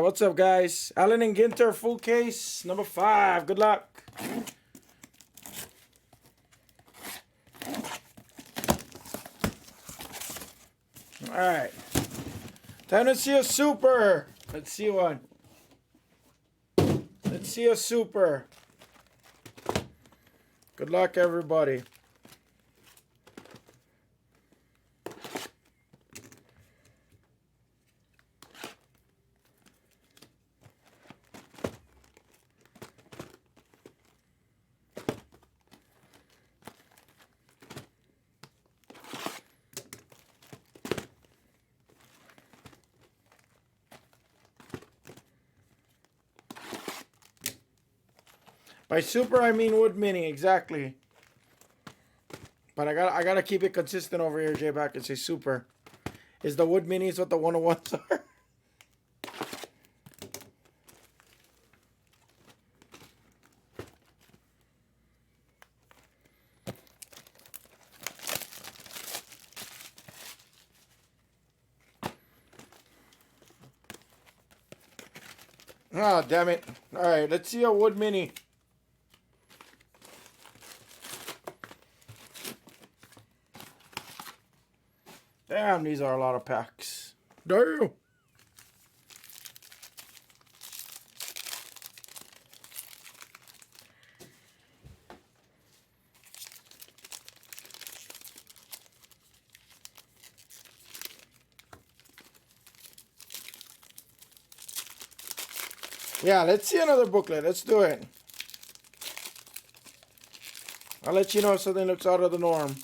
what's up, guys? Allen and Ginter, full case, number 5. Good luck. All right. Time to see a super. Let's see one. Let's see a super. Good luck, everybody. By super, I mean wood mini, exactly. But I gotta keep it consistent over here, J-Back, and say super. Is the wood minis what the 101s are? Oh, damn it. All right, let's see a wood mini. Damn, these are a lot of packs. Damn. Yeah, let's see another booklet. Let's do it. I'll let you know if something looks out of the norm.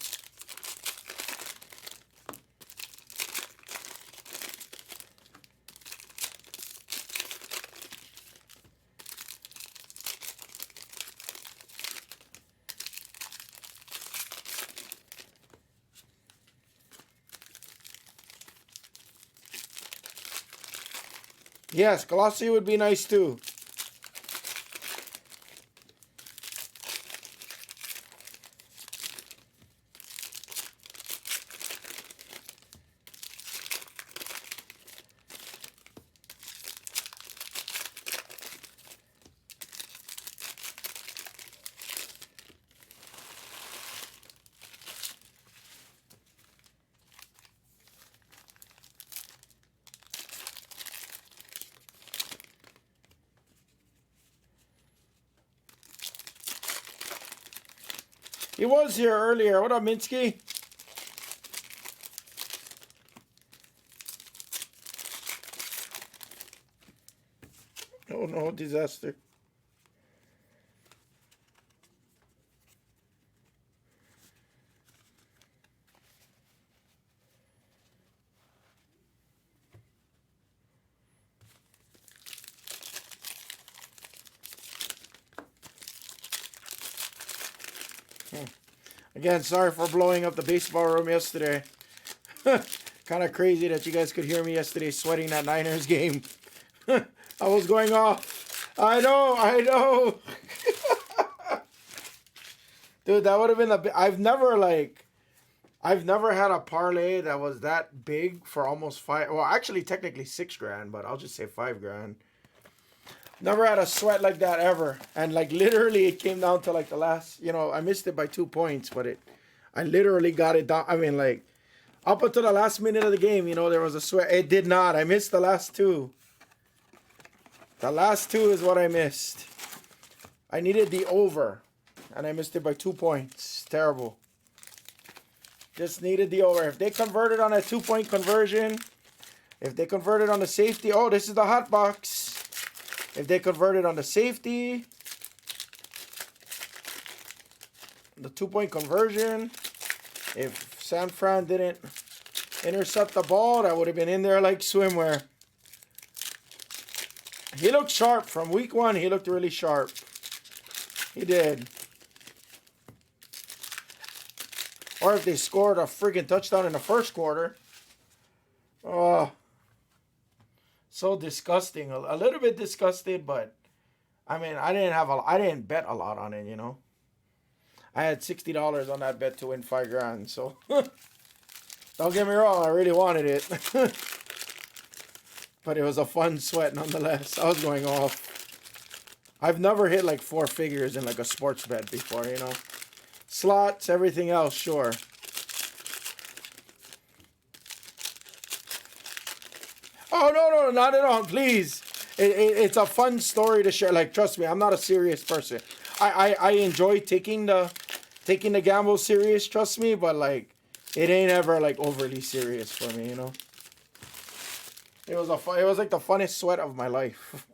Yes, glossy would be nice too. He was here earlier. What up, Minsky? Oh no, disaster. Again, sorry for blowing up the baseball room yesterday. Kind of crazy that you guys could hear me yesterday sweating that Niners game. I was going off. I know. Dude, that would have been I've never had a parlay that was that big for almost well, actually technically $6 grand, but I'll just say $5 grand. Never had a sweat like that ever. And like literally it came down to like the last, I missed it by 2 points, but I literally got it down. I mean, like up until the last minute of the game, there was a sweat. It did not. I missed the last 2. The last 2 is what I missed. I needed the over and I missed it by 2 points. Terrible. Just needed the over. If they converted on a 2-point conversion, if they converted on the safety, oh, this is the hot box. If they converted on the safety, the 2-point conversion, if San Fran didn't intercept the ball, that would have been in there like swimwear. He looked sharp from week 1. He looked really sharp. He did. Or if they scored a freaking touchdown in the first quarter. Oh. So disgusting. A little bit disgusted, but I mean, I didn't bet a lot on it, I had $60 on that bet to win $5 grand, so don't get me wrong, I really wanted it. But it was a fun sweat nonetheless. I was going off. I've never hit like four figures in like a sports bet before, you know. Slots, everything else, sure. Oh, no, not at all. Please. It's a fun story to share. Like, trust me, I'm not a serious person. I enjoy taking the gamble serious, trust me, but like it ain't ever like overly serious for me, you know. It was like the funnest sweat of my life.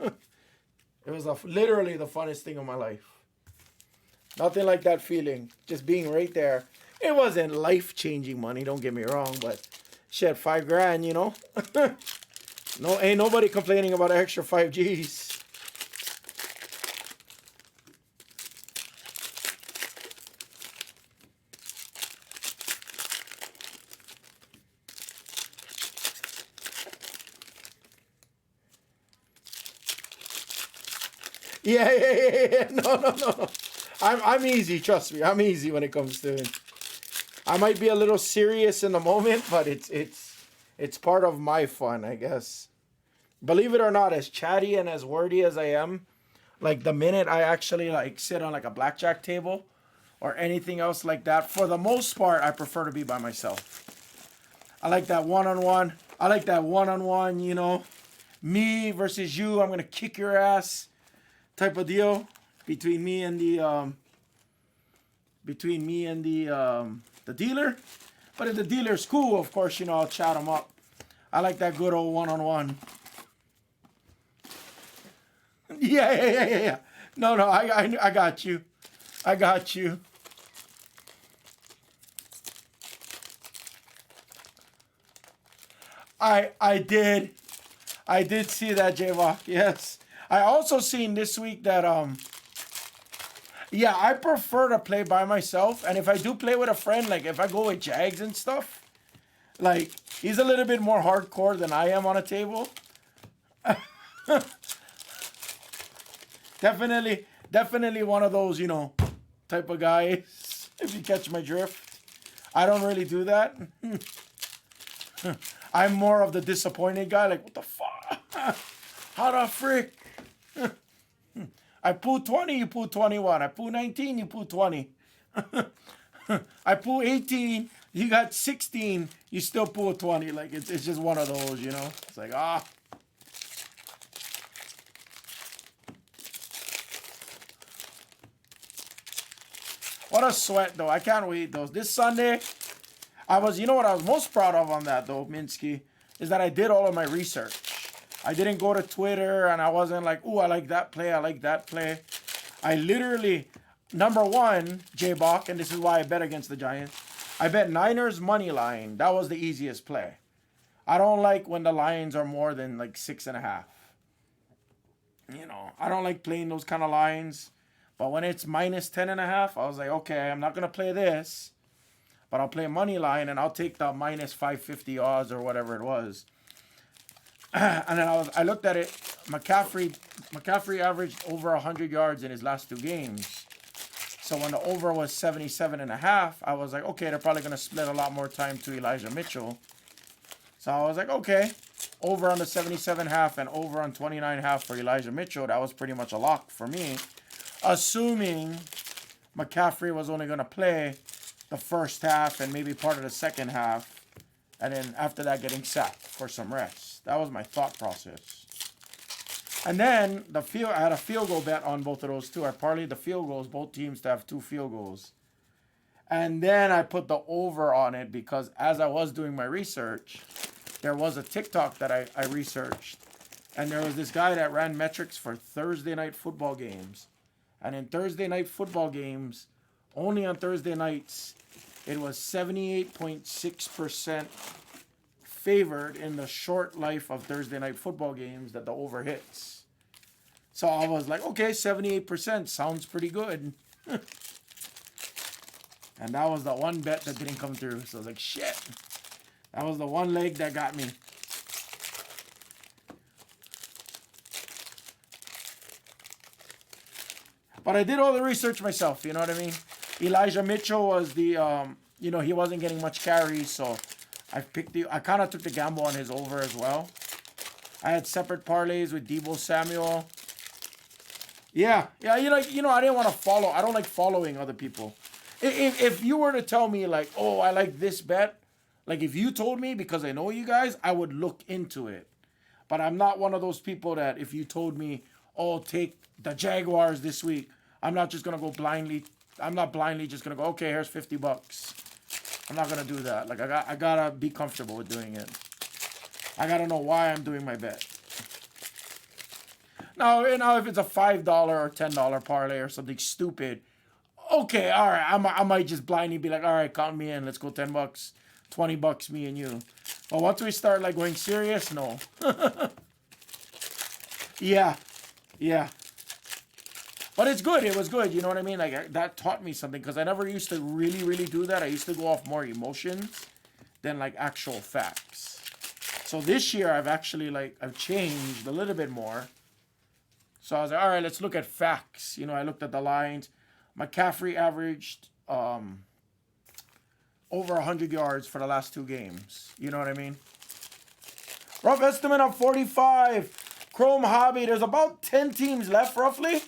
It was literally the funnest thing of my life. Nothing like that feeling. Just being right there. It wasn't life-changing money, don't get me wrong, but shit, $5,000, you know. No, ain't nobody complaining about an extra 5 G's. Yeah. No. I'm easy, trust me. I'm easy when it comes to it. I might be a little serious in the moment, but it's part of my fun, I guess. Believe it or not, as chatty and as wordy as I am, like the minute I actually like sit on like a blackjack table or anything else like that, for the most part, I prefer to be by myself. I like that one-on-one. I like that one-on-one, you know, me versus you. I'm gonna kick your ass type of deal between me and the dealer. But if the dealer's cool, of course, you know, I'll chat him up. I like that good old one-on-one. Yeah. No, I got you. I got you. I did see that, J-Rock. Yes. I also seen this week that yeah, I prefer to play by myself, and if I do play with a friend, like if I go with Jags and stuff, like he's a little bit more hardcore than I am on a table. Definitely one of those, you know, type of guys, if you catch my drift. I don't really do that. I'm more of the disappointed guy, like, what the fuck? How the frick? I pull 20, you pull 21. I pull 19, you pull 20. I pull 18, you got 16, you still pull 20. Like, it's just one of those, you know? It's like, What a sweat, though. I can't wait, though. This Sunday, you know what I was most proud of on that, though, Minsky, is that I did all of my research. I didn't go to Twitter, and I wasn't like, ooh, I like that play, I like that play. I literally, number one, J-Bach, and this is why I bet against the Giants, I bet Niners money line. That was the easiest play. I don't like when the lines are more than like 6.5. You know, I don't like playing those kind of lines. But when it's minus 10.5, I was like, okay, I'm not going to play this. But I'll play money line, and I'll take the minus 550 odds or whatever it was. And then I looked at it. McCaffrey averaged over 100 yards in his last 2 games. So when the over was 77.5, I was like, okay, they're probably going to split a lot more time to Elijah Mitchell. So I was like, okay, over on the 77.5 and over on 29.5 for Elijah Mitchell. That was pretty much a lock for me. Assuming McCaffrey was only going to play the first half and maybe part of the second half. And then after that, getting sat for some rest. That was my thought process. And then I had a field goal bet on both of those too. I parlayed the field goals, both teams to have 2 field goals. And then I put the over on it because as I was doing my research, there was a TikTok that I researched. And there was this guy that ran metrics for Thursday night football games. And in Thursday night football games, only on Thursday nights, it was 78.6% favored in the short life of Thursday night football games that the over hits. So I was like, okay, 78% sounds pretty good. And that was the one bet that didn't come through. So I was like, shit. That was the one leg that got me. But I did all the research myself, you know what I mean? Elijah Mitchell was the, he wasn't getting much carries, so I kind of took the gamble on his over as well. I had separate parlays with Debo Samuel. Yeah, yeah, I didn't want to follow. I don't like following other people. If you were to tell me like, oh, I like this bet, like if you told me because I know you guys, I would look into it. But I'm not one of those people that if you told me, oh, take the Jaguars this week, I'm not just gonna go blindly. I'm not blindly just gonna go, okay, here's $50. I'm not gonna do that. Like I gotta be comfortable with doing it. I gotta know why I'm doing my bet. Now, if it's a $5 or $10 parlay or something stupid, okay, all right, I might just blindly be like, all right, count me in. Let's go $10, $20, me and you. But once we start like going serious, no. Yeah, yeah. But it's good. It was good. You know what I mean? Like that taught me something because I never used to really, really do that. I used to go off more emotions than like actual facts. So this year I've actually I've changed a little bit more. So I was like, all right, let's look at facts. I looked at the lines. McCaffrey averaged over 100 yards for the last 2 games. You know what I mean? Rough estimate of 45. Chrome Hobby. There's about 10 teams left, roughly.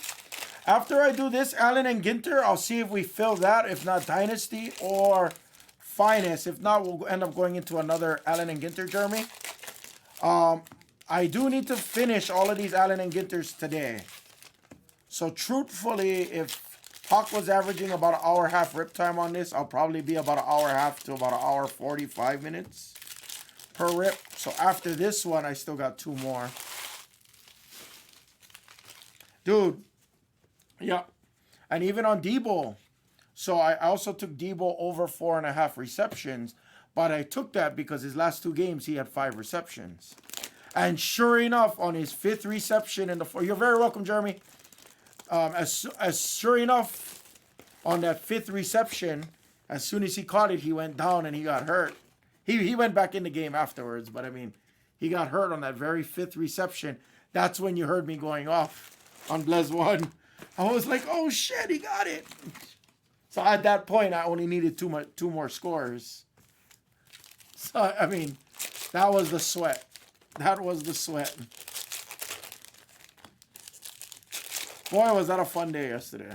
After I do this, Allen and Ginter, I'll see if we fill that. If not, Dynasty or Finest. If not, we'll end up going into another Allen and Ginter, Jeremy. I do need to finish all of these Allen and Ginters today. So truthfully, if Hawk was averaging about an hour and a half rip time on this, I'll probably be about an hour and a half to about an hour 45 minutes per rip. So after this one, I still got 2 more. Dude. Yeah. And even on Debo. So I also took Debo over 4.5 receptions. But I took that because his last 2 games, he had 5 receptions. And sure enough, on his 5th reception in the 4th, you're very welcome, Jeremy. As sure enough, on that 5th reception, as soon as he caught it, he went down and he got hurt. He went back in the game afterwards, but I mean, he got hurt on that very 5th reception. That's when you heard me going off on Blez 1. I was like, oh shit, he got it. So at that point, I only needed 2 more scores. So, I mean, that was the sweat. That was the sweat. Boy, was that a fun day yesterday.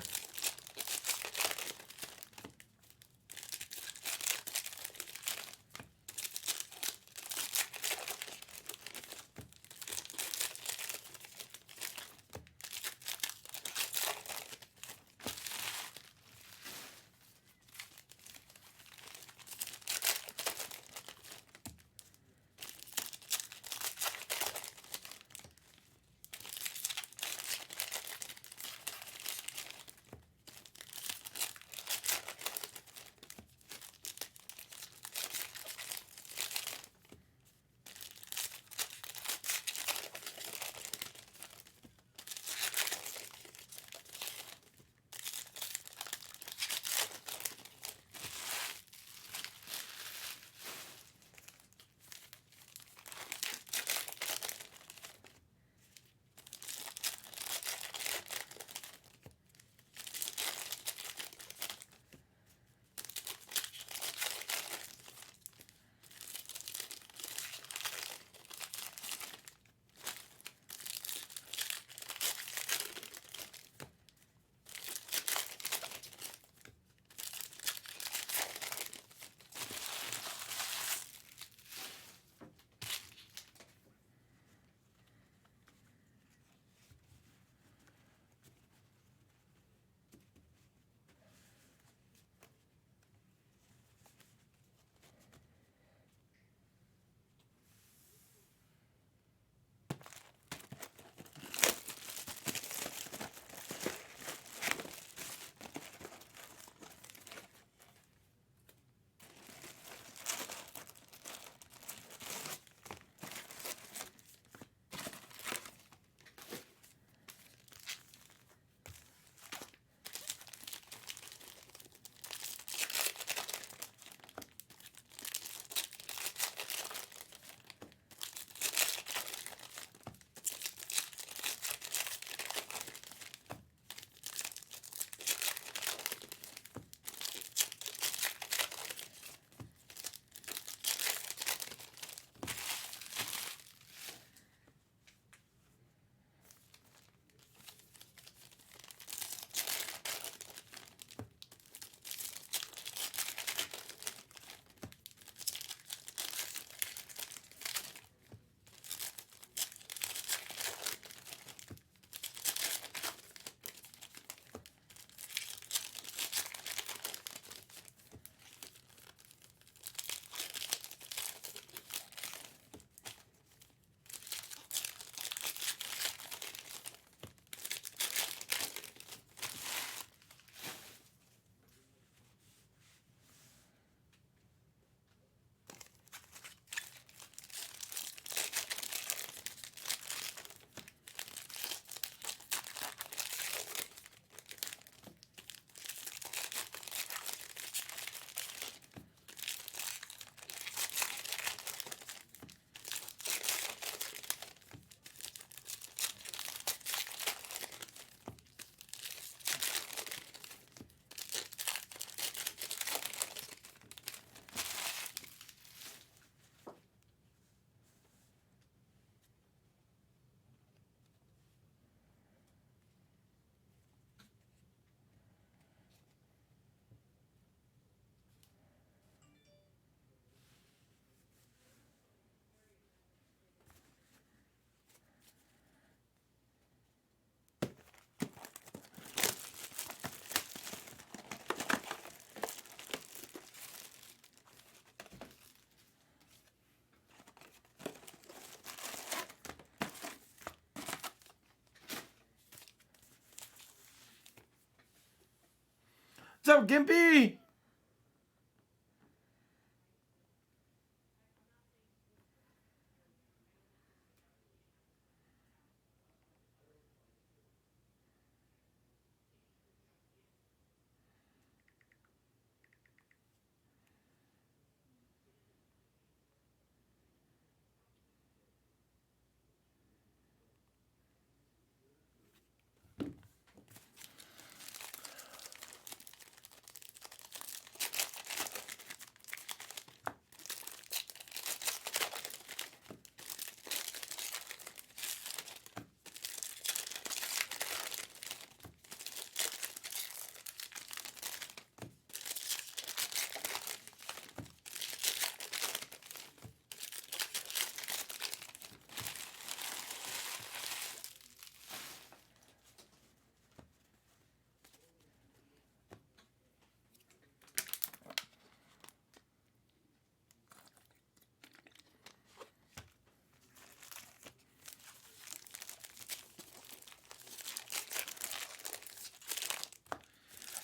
What's up, Gimpy?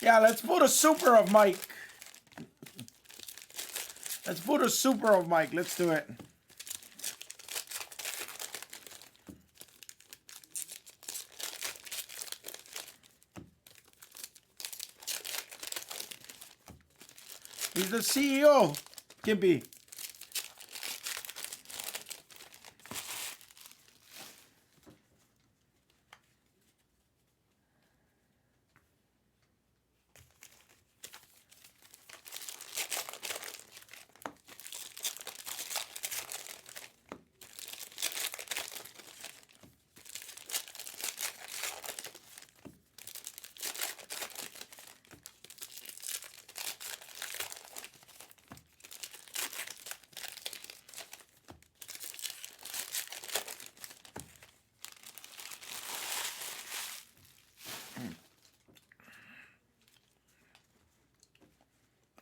Yeah, let's put a super of Mike. Let's put a super of Mike. Let's do it. He's the CEO, Gimpy.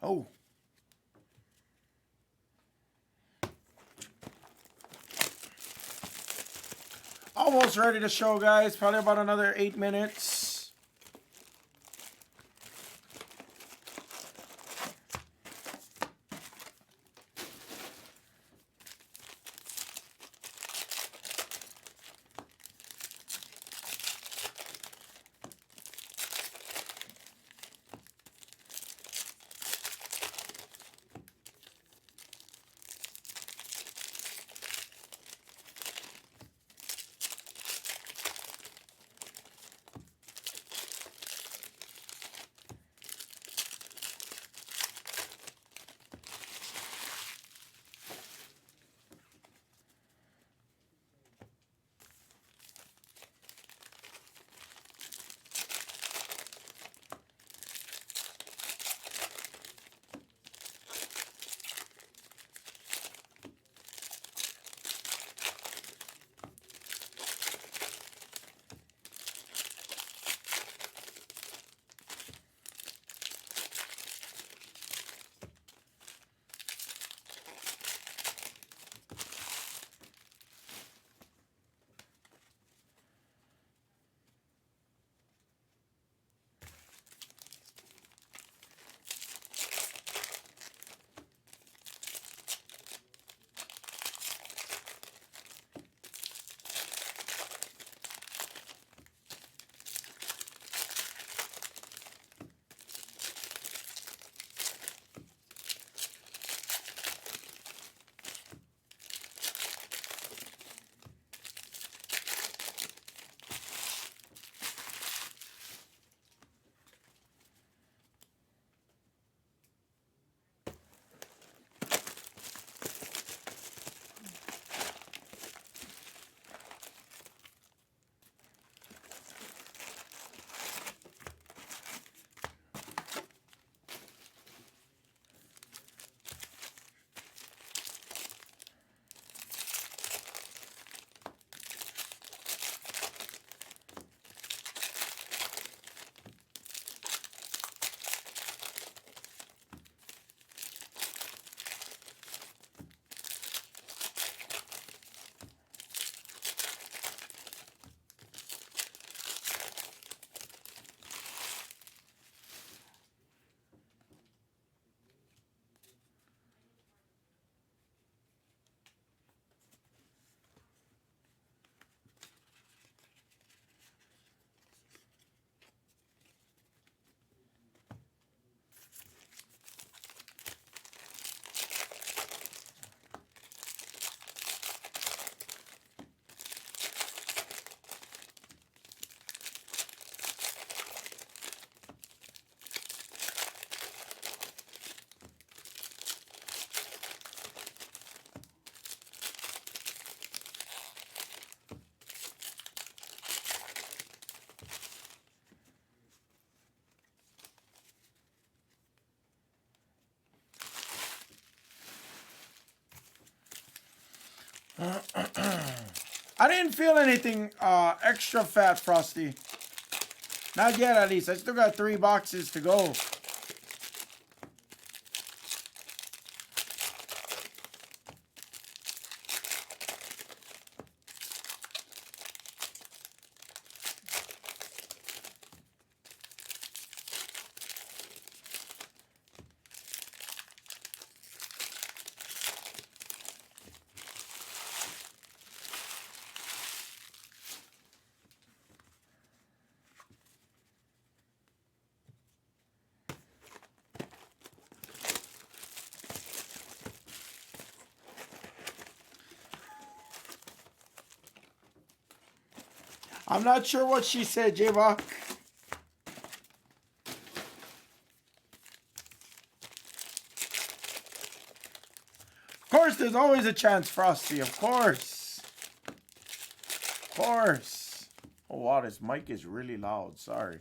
Oh. Almost ready to show, guys. Probably about another 8 minutes. I didn't feel anything extra fat, Frosty. Not yet, at least. I still got 3 boxes to go. I'm not sure what she said, J-Bach. Of course, there's always a chance, Frosty. Of course. Of course. Oh, wow, this mic is really loud. Sorry.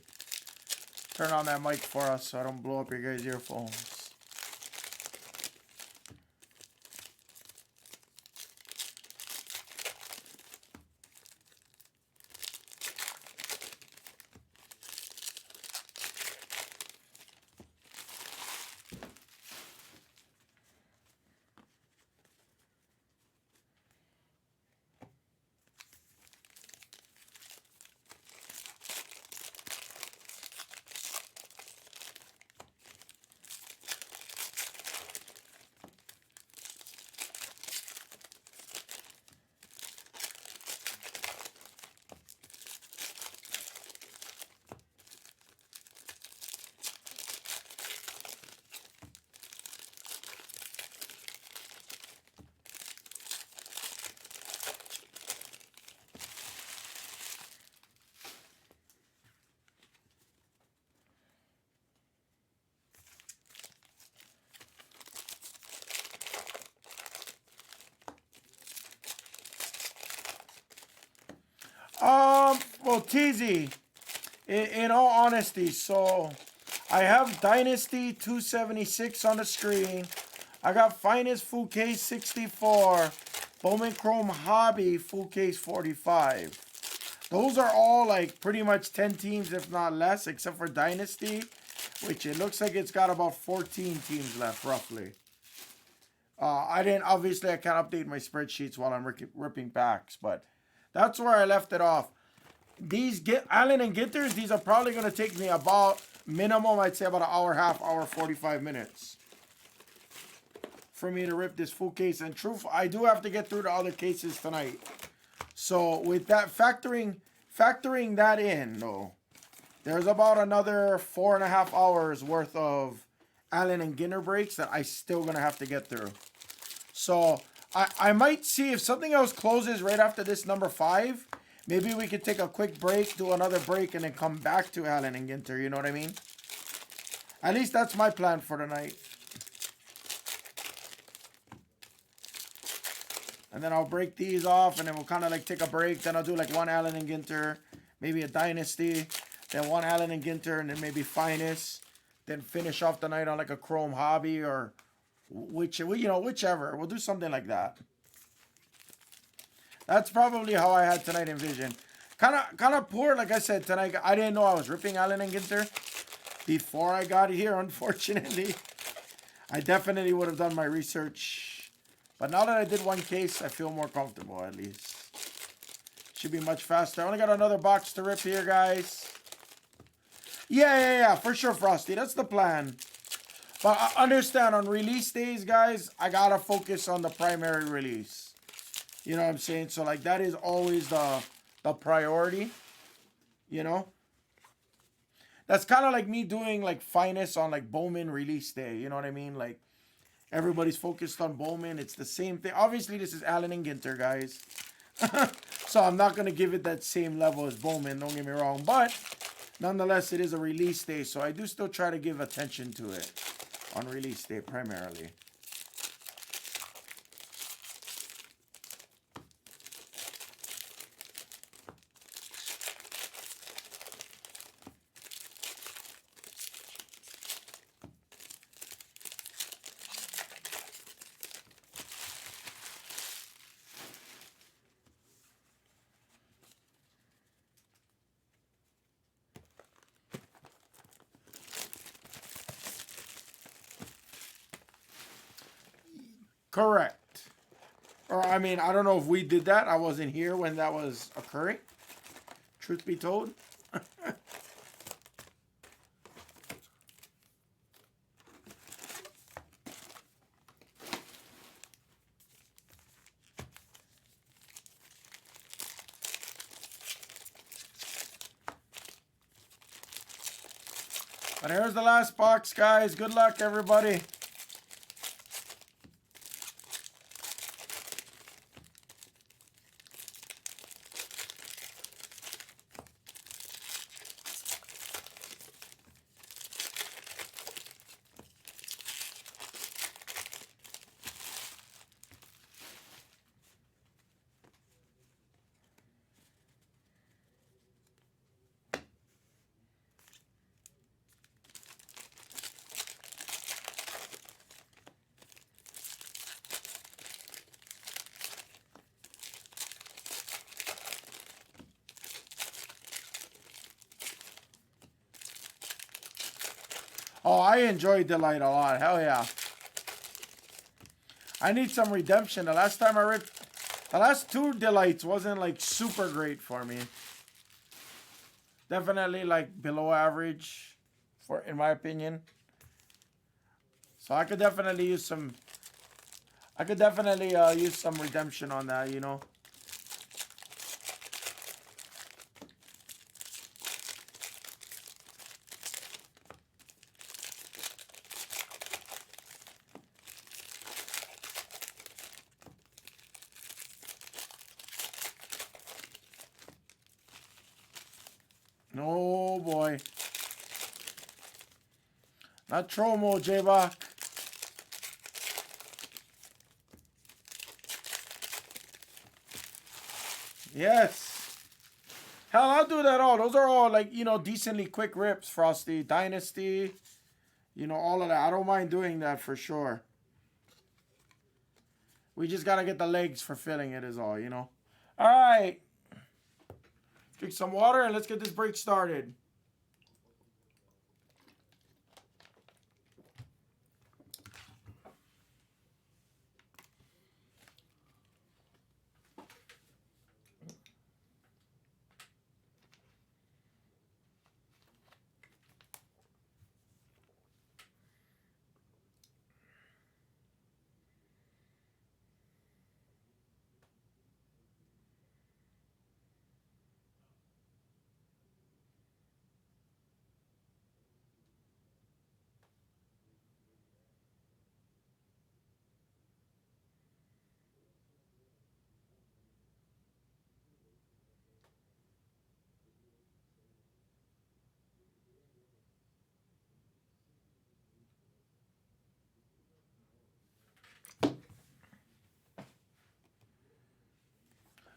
Turn on that mic for us so I don't blow up your guys' earphones. Well, TZ, in all honesty, so I have Dynasty 276 on the screen. I got Finest Full Case 64, Bowman Chrome Hobby Full Case 45. Those are all like pretty much 10 teams, if not less, except for Dynasty, which it looks like it's got about 14 teams left, roughly. I can't update my spreadsheets while I'm ripping packs, but that's where I left it off. These Allen and Ginters, these are probably going to take me about, minimum, I'd say about an hour, half hour, 45 minutes for me to rip this full case. And truth, I do have to get through the other cases tonight. So with that, factoring that in, though, there's about another 4.5 hours worth of Allen and Ginter breaks that I still going to have to get through. So I might see if something else closes right after this number 5. Maybe we could take a quick break, do another break, and then come back to Allen and Ginter. You know what I mean? At least that's my plan for tonight. And then I'll break these off, and then we'll kind of like take a break. Then I'll do like one Allen and Ginter, maybe a Dynasty, then one Allen and Ginter, and then maybe Finest. Then finish off the night on like a Chrome Hobby or whichever. We'll do something like that. That's probably how I had tonight envisioned. Kind of poor, like I said, tonight. I didn't know I was ripping Allen and Ginter before I got here, unfortunately. I definitely would have done my research. But now that I did one case, I feel more comfortable, at least. Should be much faster. I only got another box to rip here, guys. Yeah, for sure, Frosty. That's the plan. But I understand, on release days, guys, I got to focus on the primary release. You know what I'm saying? So, like, that is always the priority, you know? That's kind of like me doing, like, Finest on, like, Bowman release day. You know what I mean? Like, everybody's focused on Bowman. It's the same thing. Obviously, this is Allen and Ginter, guys. So, I'm not going to give it that same level as Bowman. Don't get me wrong. But, nonetheless, it is a release day. So, I do still try to give attention to it on release day primarily. Correct. Or, I mean, I don't know if we did that. I wasn't here when that was occurring. Truth be told. But here's the last box, guys. Good luck, everybody. Oh, I enjoy Delight a lot. Hell yeah. I need some redemption. The last time I read, the last two Delights wasn't like super great for me. Definitely like below average, for in my opinion. So I could definitely use some. I could definitely use some redemption on that, you know. Oh boy. Not Tromo, J-Bach. Yes. Hell, I'll do that all. Those are all like, you know, decently quick rips. Frosty, Dynasty. You know, all of that. I don't mind doing that for sure. We just got to get the legs for filling it is all, you know. All right. Drink some water and let's get this break started.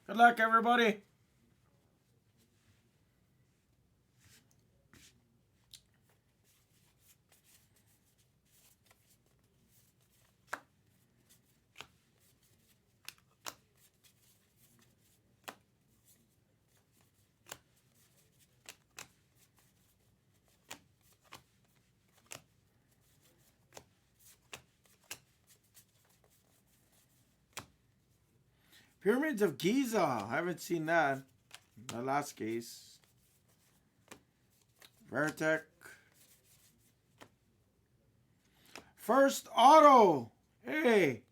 Good luck, everybody. Pyramids of Giza. I haven't seen that. The last case. Veritech. First auto. Hey.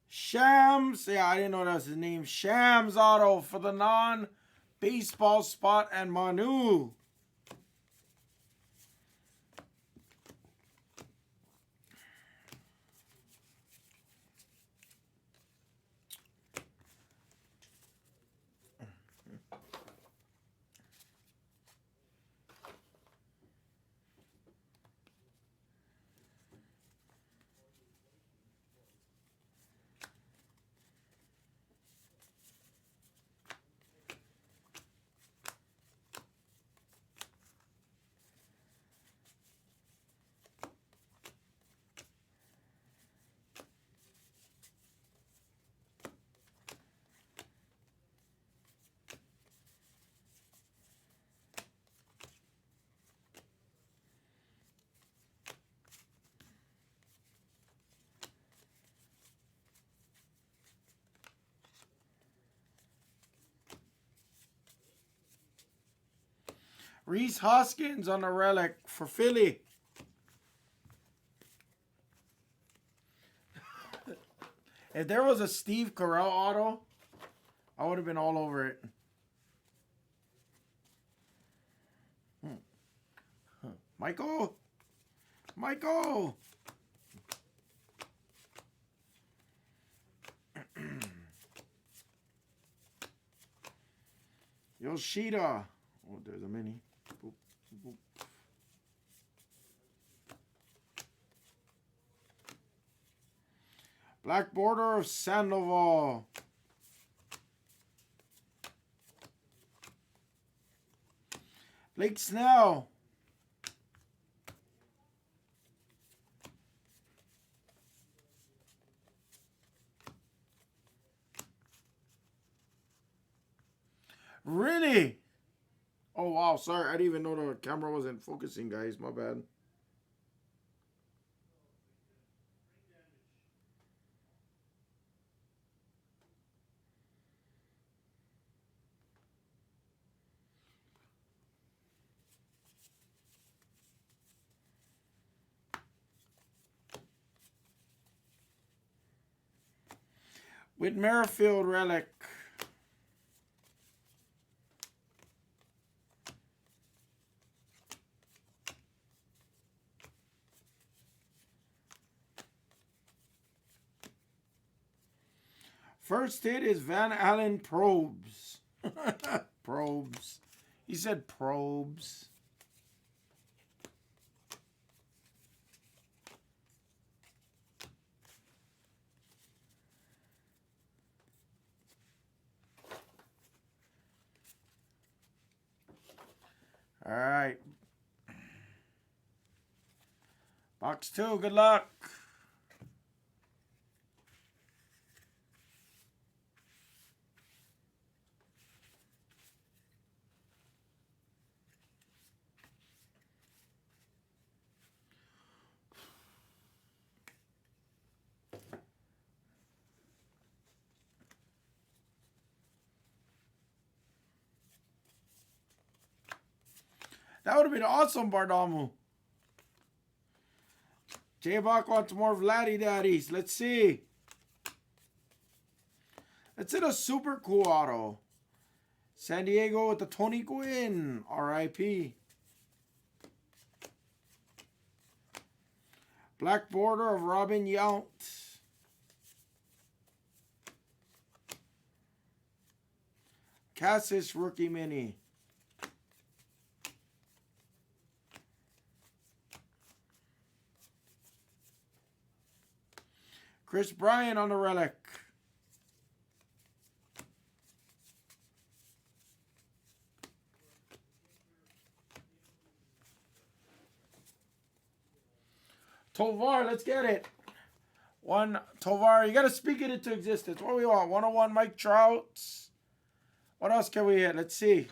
Shams. Yeah, I didn't know that was his name. Shams auto for the non-baseball spot and Manu. Reese Hoskins on the relic for Philly. If there was a Steve Carell auto, I would have been all over it. Michael. Michael. Yoshida. Oh, there's a mini. Boop, boop. Black border of Sandoval. Blake Snell. Really? Oh, wow. Sorry. I didn't even know the camera wasn't focusing, guys. My bad. With Merrifield relic. First hit is Van Allen Probes. Probes. He said probes. All right. Box 2, good luck. That would have been awesome, Bardamu. J-Bach wants more Vladdy Daddies. Let's see. Let's hit a super cool auto. San Diego with the Tony Gwynn. R.I.P. Black border of Robin Yount. Cassis rookie mini. Chris Bryant on the relic. Tovar, let's get it. One Tovar, you got to speak it into existence. What do we want? 101 Mike Trout. What else can we hit? Let's see.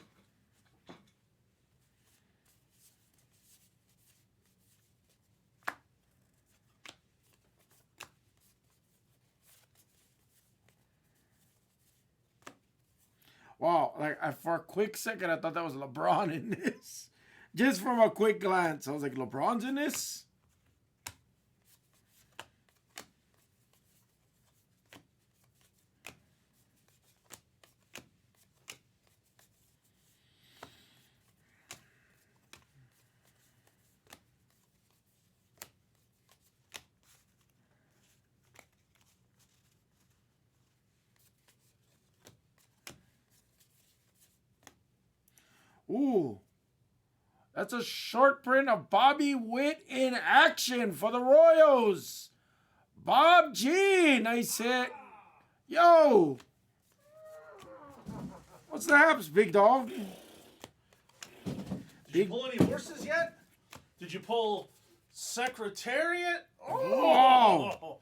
Wow, like for a quick second, I thought that was LeBron in this. Just from a quick glance, I was like, LeBron's in this? Ooh. That's a short print of Bobby Witt in action for the Royals. Bob G. Nice hit. Yo. What's the haps, big dog? Did you pull any horses yet? Did you pull Secretariat? Oh.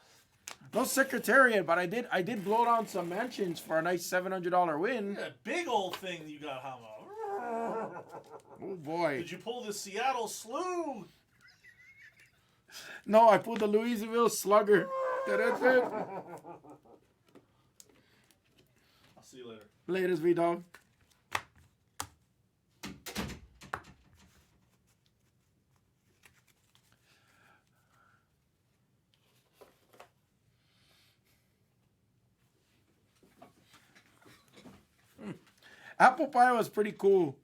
No Secretariat, but I did blow down some mansions for a nice $700 win. Yeah, big old thing you got, Hama. Oh boy. Did you pull the Seattle Slew? No, I pulled the Louisville Slugger. That's it. I'll see you later. Laters, V-Dog. Apple pie was pretty cool.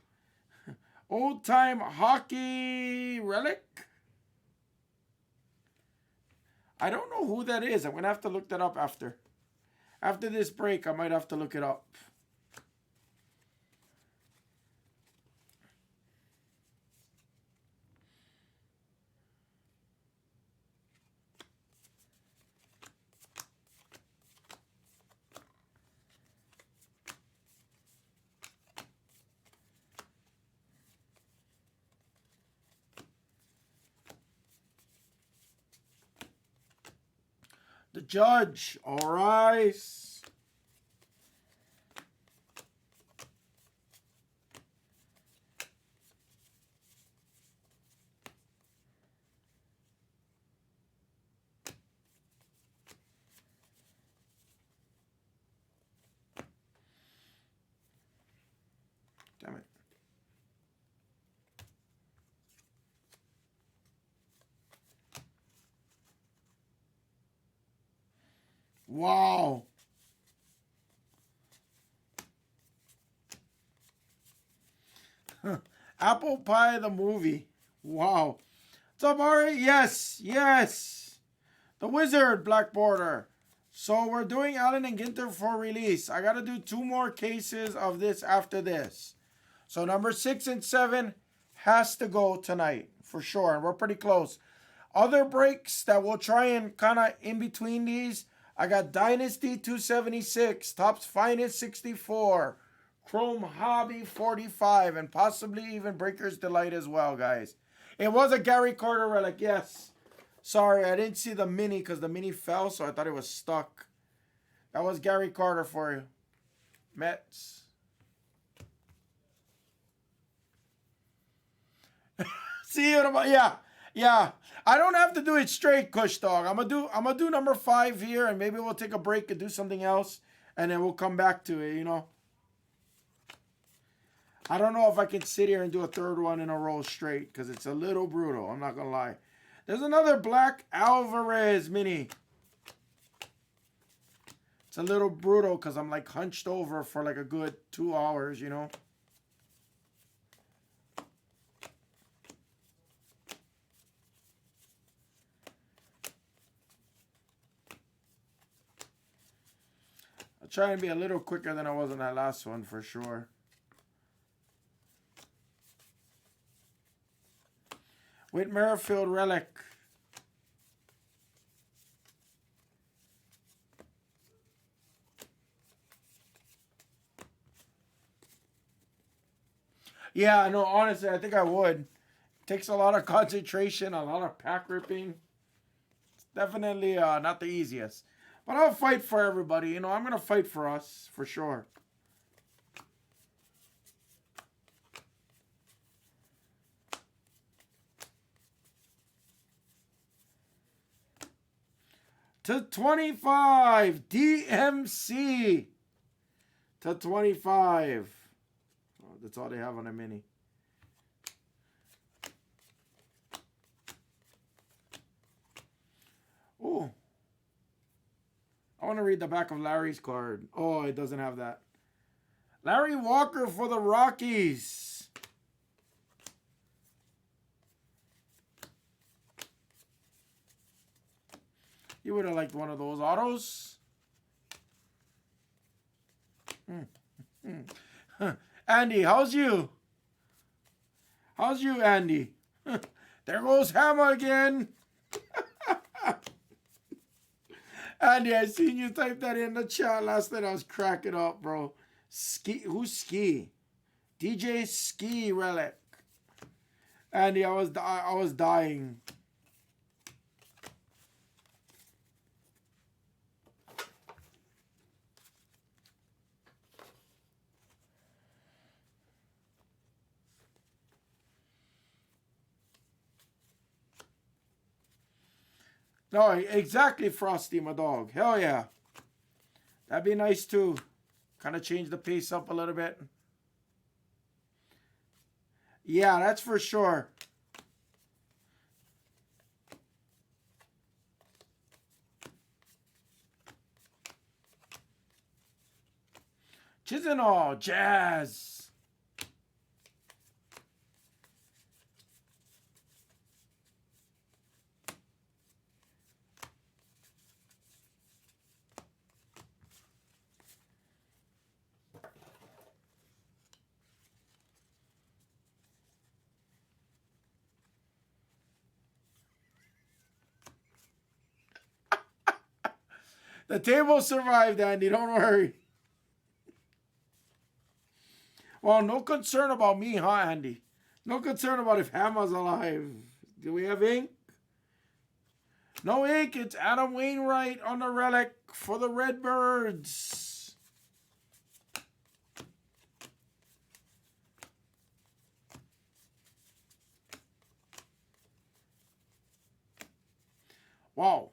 Old time hockey relic. I don't know who that is. I'm going to have to look that up after. After this break, I might have to look it up. The judge. All right. Damn it. Wow. Apple Pie the movie. Wow. What's up, Ari? Yes, yes. The Wizard, Black Border. So we're doing Allen and Ginter for release. I got to do 2 more cases of this after this. So number 6 and 7 has to go tonight for sure. And we're pretty close. Other breaks that we'll try and kind of in between these. I got Dynasty 276, Topps Finest 64, Chrome Hobby 45, and possibly even Breaker's Delight as well, guys. It was a Gary Carter relic, yes. Sorry, I didn't see the mini because the mini fell, so I thought it was stuck. That was Gary Carter for you. Mets. See you tomorrow. Yeah, yeah. I don't have to do it straight, Kush Dog. I'm gonna do number 5 here, and maybe we'll take a break and do something else, and then we'll come back to it. You know. I don't know if I can sit here and do a 3rd one in a row straight because it's a little brutal. I'm not gonna lie. There's another Black Alvarez mini. It's a little brutal because I'm like hunched over for like a good 2 hours, you know. I'll try and be a little quicker than I was in that last one for sure. Whit Merrifield relic. Yeah, no, honestly, I think I would. It takes a lot of concentration, a lot of pack ripping. It's definitely not the easiest. But I'll fight for everybody. You know, I'm going to fight for us, for sure. To 25, DMC. To 25. Oh, that's all they have on a mini. Oh. I want to read the back of Larry's card. Oh, it doesn't have that. Larry Walker for the Rockies. You would have liked one of those autos. Andy, how's you? How's you, Andy? There goes Hammer again. Andy, I seen you type that in the chat last night. I was cracking up, bro. Ski, who's Ski? DJ Ski relic. Andy, I was dying. No, exactly, Frosty, my dog. Hell yeah. That'd be nice too. Kind of change the pace up a little bit. Yeah, that's for sure. seasonal. Jazz. The table survived, Andy. Don't worry. Well, no concern about me, huh, Andy? No concern about if Hammer's alive. Do we have ink? No ink. It's Adam Wainwright on the relic for the Redbirds. Wow.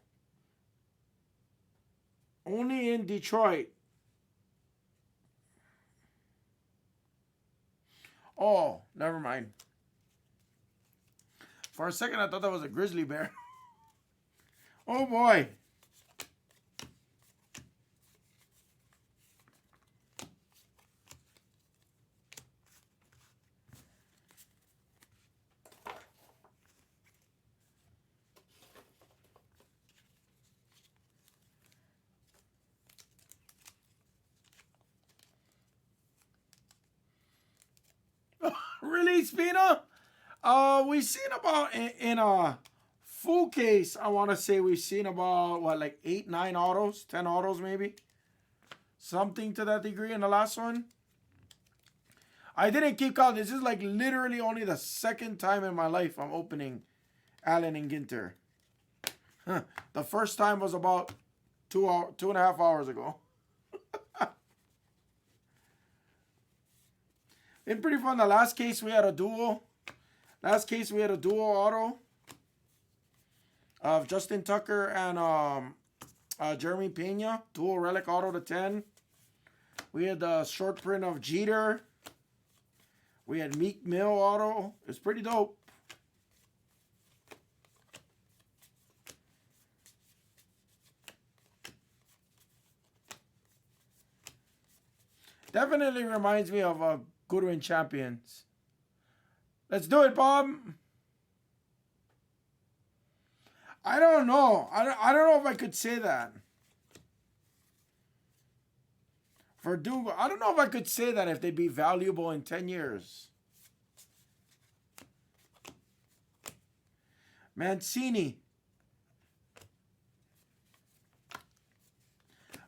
Only in Detroit. Oh, never mind. For a second, I thought that was a grizzly bear. Oh, boy. Really, Spina? We've seen about in a full case. I want to say we've seen about what, like 8, 9 autos, 10 autos, maybe something to that degree in the last one. I didn't keep count. This is like literally only the second time in my life I'm opening Allen and Ginter. The first time was about 2.5 hours ago. Been pretty fun. The last case we had a dual. Last case we had a dual auto of Justin Tucker and Jeremy Pena. Dual relic auto to 10. We had the short print of Jeter. We had Meek Mill auto. It's pretty dope. Definitely reminds me of Goodwin Champions. Let's do it, Bob. I don't know. I don't know if I could say that. For Dougal, I don't know if I could say that if they'd be valuable in 10 years. Mancini.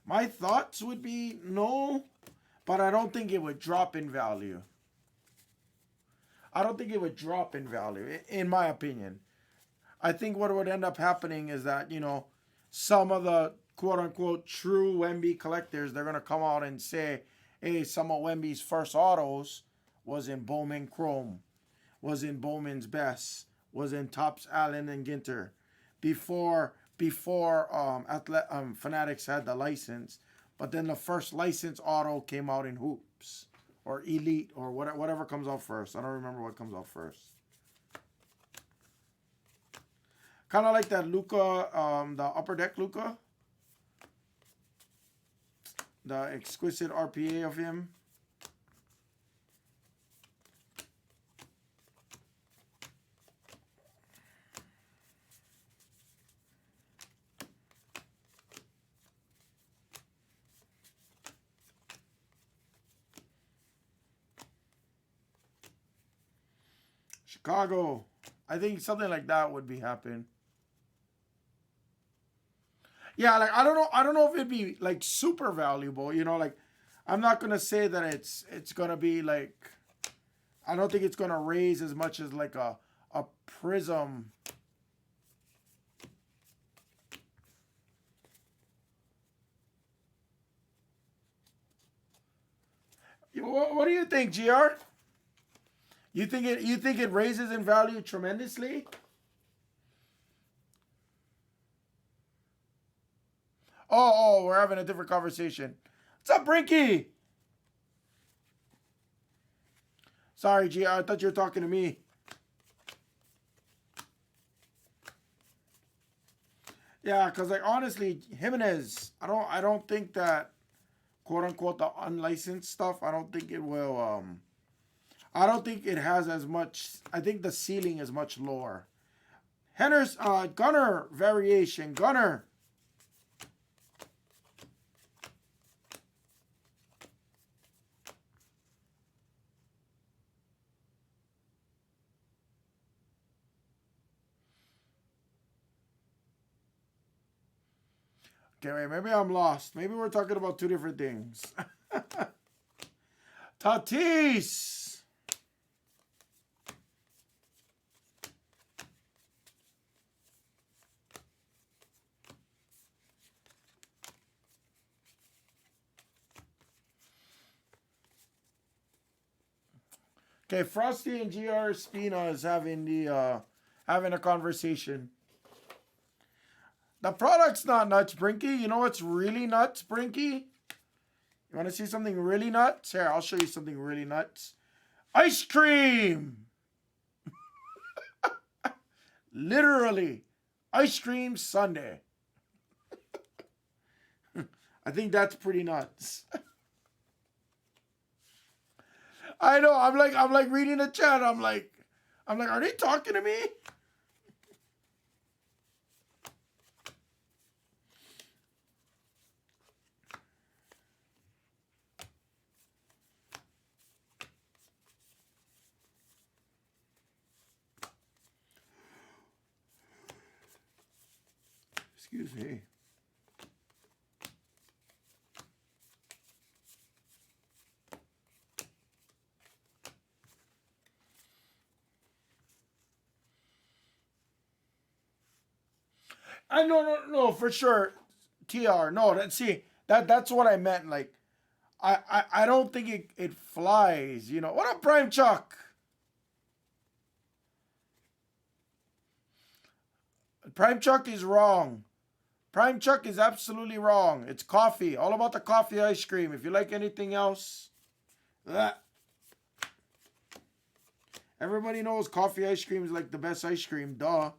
My thoughts would be no, but I don't think it would drop in value. I don't think it would drop in value, in my opinion. I think what would end up happening is that, you know, some of the quote-unquote true Wemby collectors, they're going to come out and say, hey, some of Wemby's first autos was in Bowman Chrome, was in Bowman's Best, was in Topps Allen and Ginter. Before Fanatics had the license, but then the first license auto came out in Hoops or Elite or whatever comes out first. I don't remember what comes out first. Kind of like that Luka, the Upper Deck Luka. The exquisite RPA of him. Chicago. I think something like that would be happening. Yeah, like I don't know if it'd be like super valuable, you know, like I'm not gonna say that it's gonna be like, I don't think it's gonna raise as much as like a Prism. What do you think, GR? You think it raises in value tremendously? Oh, we're having a different conversation. What's up, Brinky? Sorry, GR, I thought you were talking to me. Yeah, because like honestly, Jimenez, I don't think that quote unquote the unlicensed stuff, I don't think it will. I don't think it has as much. I think the ceiling is much lower. Henner's Gunner variation. Gunner. Okay, wait, maybe I'm lost. Maybe we're talking about two different things. Tatis. Okay, Frosty and GR Spina is having the having a conversation. The product's not nuts, Brinky. You know what's really nuts, Brinky? You want to see something really nuts? Here, I'll show you something really nuts. Ice cream! Literally. Ice cream sundae. I think that's pretty nuts. I know. I'm like reading the chat. I'm like, are they talking to me? Excuse me. I no, for sure. TR. No, that's what I meant. Like, I don't think it flies. You know what up, Prime Chuck? Prime Chuck is wrong. Prime Chuck is absolutely wrong. It's coffee. All about the coffee ice cream. If you like anything else, that. Everybody knows coffee ice cream is like the best ice cream. Duh.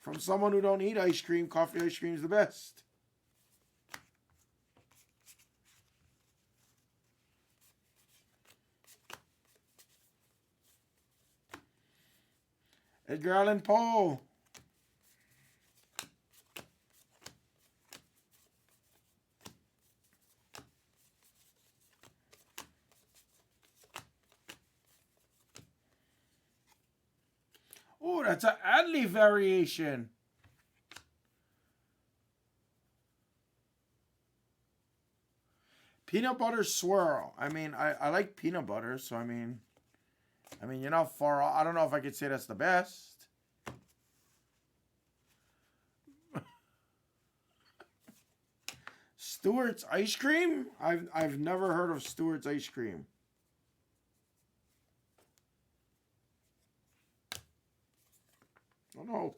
From someone who don't eat ice cream, coffee ice cream is the best. Edgar Allan Poe. Oh, that's an Adley variation. Peanut butter swirl. I mean, I like peanut butter, so I mean, you're not far off. I don't know if I could say that's the best. Stewart's ice cream? I've never heard of Stewart's ice cream. Oh no.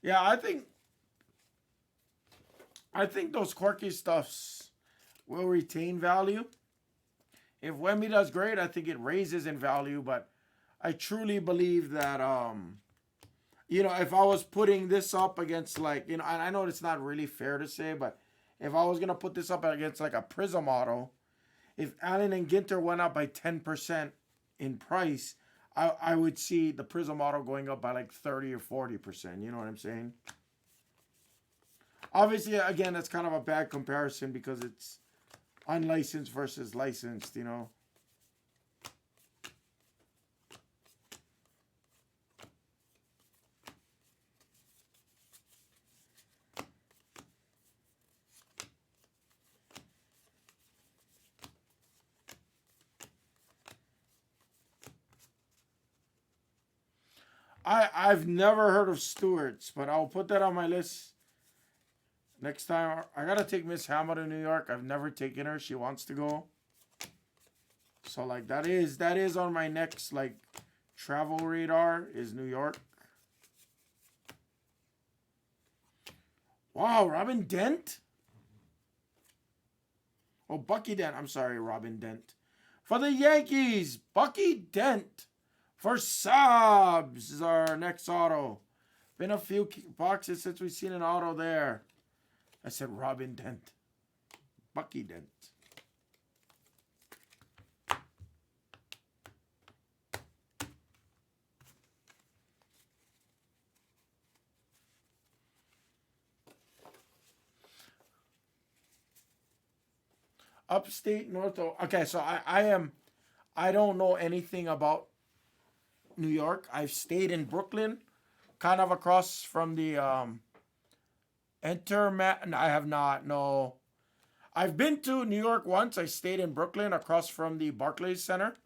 Yeah, I think those quirky stuffs will retain value. If Wemby does great, I think it raises in value, but I truly believe that if I was putting this up against, like, and I know it's not really fair to say, but if I was gonna put this up against like a Prism auto, if Allen and Ginter went up by 10% in price, I would see the Prism auto going up by like 30 or 40%. You know what I'm saying? Obviously, again, that's kind of a bad comparison because it's unlicensed versus licensed, you know. I've never heard of Stewart's, but I'll put that on my list next time. I gotta take Miss Hammer to New York. I've never taken her. She wants to go. So like that is on my next like travel radar is New York. Wow, Robin Dent? Oh, Bucky Dent. I'm sorry, Robin Dent. For the Yankees, Bucky Dent. For subs is our next auto. Been a few boxes since we've seen an auto there. I said Robin Dent. Bucky Dent. Upstate North. Okay, so I don't know anything about New York. I've stayed in Brooklyn, kind of across from the I have not. No, I've been to New York once. I stayed in Brooklyn, across from the Barclays Center,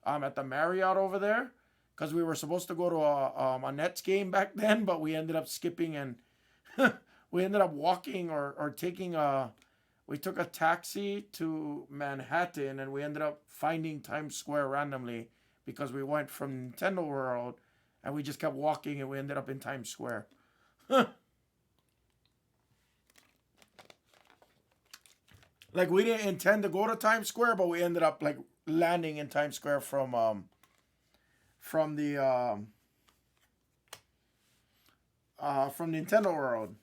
at the Marriott over there, because we were supposed to go to a Nets game back then, but we ended up skipping and we ended up walking or taking a. We took a taxi to Manhattan and we ended up finding Times Square randomly because we went from Nintendo World and we just kept walking and we ended up in Times Square. Like we didn't intend to go to Times Square, but we ended up like landing in Times Square from Nintendo World.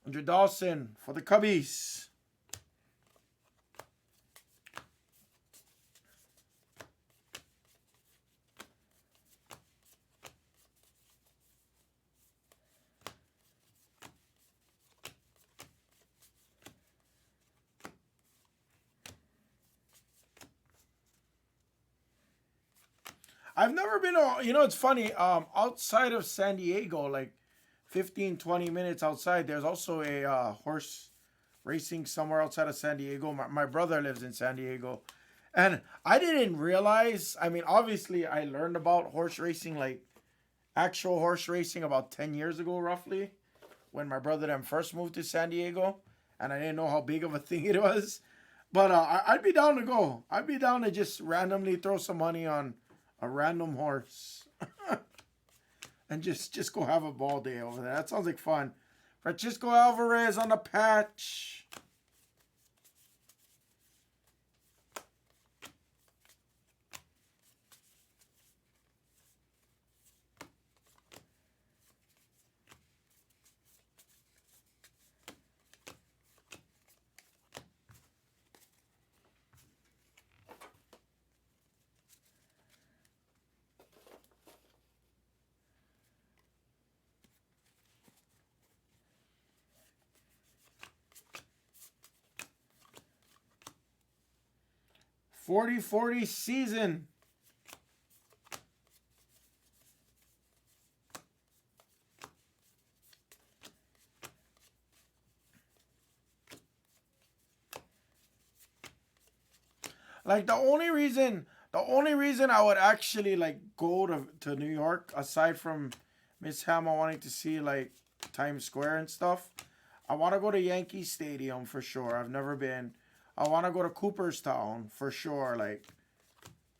Andrew Dawson for the Cubbies. I've never been, it's funny, outside of San Diego, like 15, 20 minutes outside, there's also a horse racing somewhere outside of San Diego. My brother lives in San Diego. And I didn't realize, I mean, obviously I learned about horse racing, like actual horse racing about 10 years ago, roughly, when my brother then first moved to San Diego. And I didn't know how big of a thing it was. But I'd be down to go. I'd be down to just randomly throw some money on a random horse. And just go have a ball day over there. That sounds like fun. Francisco Alvarez on the patch. .40-40 season. Like the only reason I would actually like go to New York, aside from Miss Hammer wanting to see like Times Square and stuff, I want to go to Yankee Stadium for sure. I've never been. I want to go to Cooperstown for sure. Like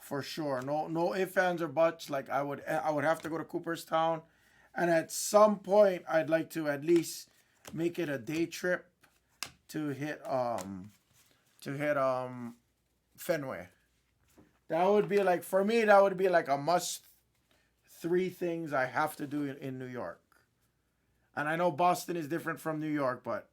for sure. No ifs, ands, or buts. Like I would have to go to Cooperstown, and at some point I'd like to at least make it a day trip to hit Fenway. That would be like, for me, that would be like a must, three things I have to do in New York. And I know Boston is different from New York, but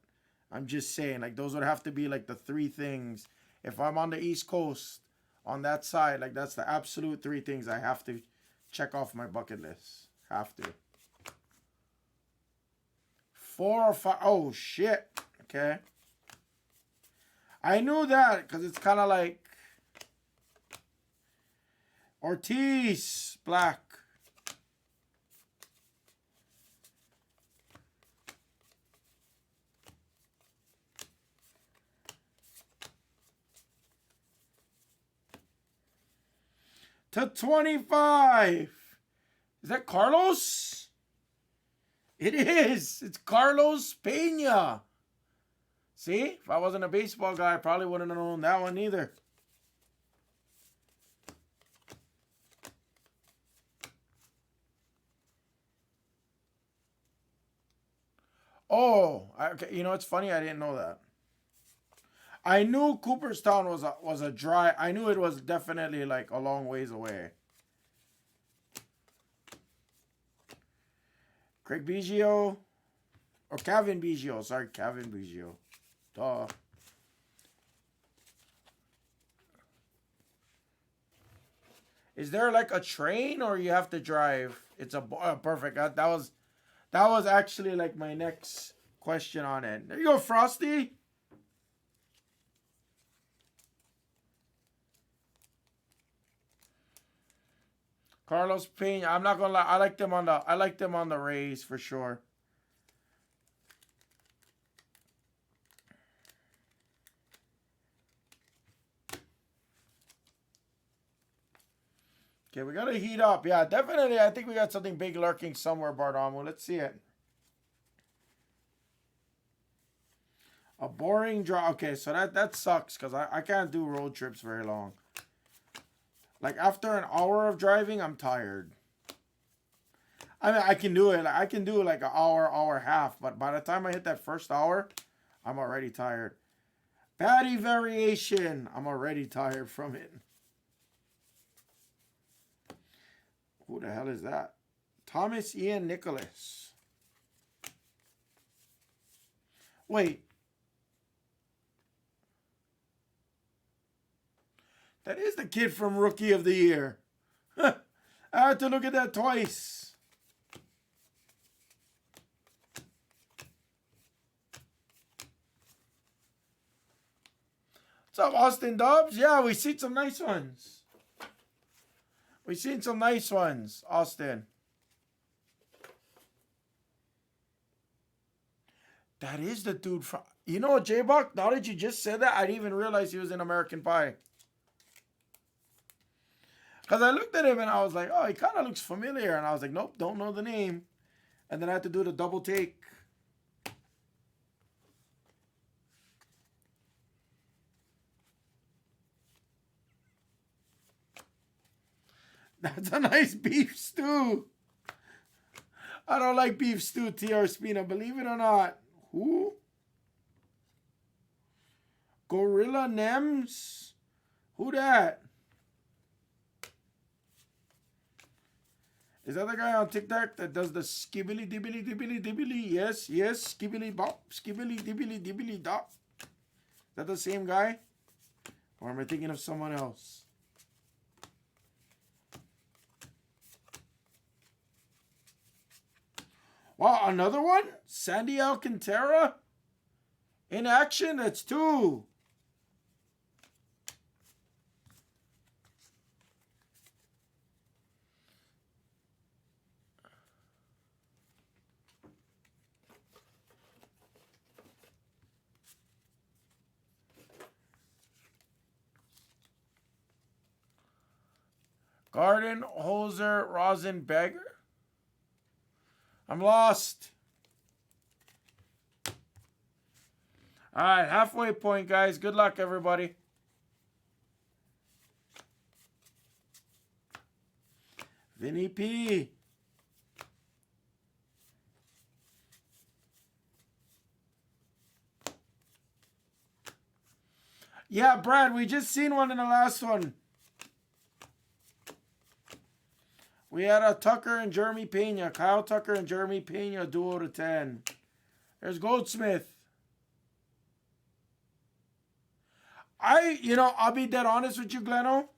I'm just saying, like, those would have to be like the three things. If I'm on the East Coast, on that side, like, that's the absolute three things I have to check off my bucket list. Have to. 4 or 5. Oh, shit. Okay. I knew that because it's kind of like Ortiz, black. /25. Is that Carlos? It is. It's Carlos Pena. See? If I wasn't a baseball guy, I probably wouldn't have known that one either. Oh, okay. You know, it's funny. I didn't know that. I knew Cooperstown was a dry. I knew it was definitely like a long ways away. Craig Biggio. Or Kevin Biggio. Sorry, Kevin Biggio. Duh. Is there like a train or you have to drive? It's a perfect. That was actually like my next question on it. There you go, Frosty. Carlos Pena. I'm not gonna lie. I like them on the Rays for sure. Okay, we gotta heat up. Yeah, definitely. I think we got something big lurking somewhere, Bardamu. Let's see it. A boring draw. Okay, so that sucks because I can't do road trips very long. Like after an hour of driving, I'm tired. I mean, I can do it. I can do like an hour, hour and a half. But by the time I hit that first hour, I'm already tired. Patty variation. I'm already tired from it. Who the hell is that? Thomas Ian Nicholas. Wait. That is the kid from Rookie of the Year. I had to look at that twice. What's up, Austin Dobbs? Yeah, we seen some nice ones. We've seen some nice ones, Austin. That is the dude from... You know, J-Buck, now that you just said that, I didn't even realize he was in American Pie. Because I looked at him and I was like, oh, he kind of looks familiar. And I was like, nope, don't know the name. And then I had to do the double take. That's a nice beef stew. I don't like beef stew, TR Spina, believe it or not. Who? Gorilla Nems? Who that? Is that the guy on TikTok that does the skibbly dibbly dibbly dibbly? Yes, yes, skibbly bop, skibbly dibbly dibbly dop. Is that the same guy? Or am I thinking of someone else? Wow, another one? Sandy Alcantara? In action? That's two. Garden, Hoser, Rosenberger. I'm lost. All right, halfway point, guys. Good luck, everybody. Vinny P. Yeah, Brad, we just seen one in the last one. We had a Tucker and Jeremy Pena. Kyle Tucker and Jeremy Pena, duo to 10. There's Goldsmith. I'll be dead honest with you, Gleno.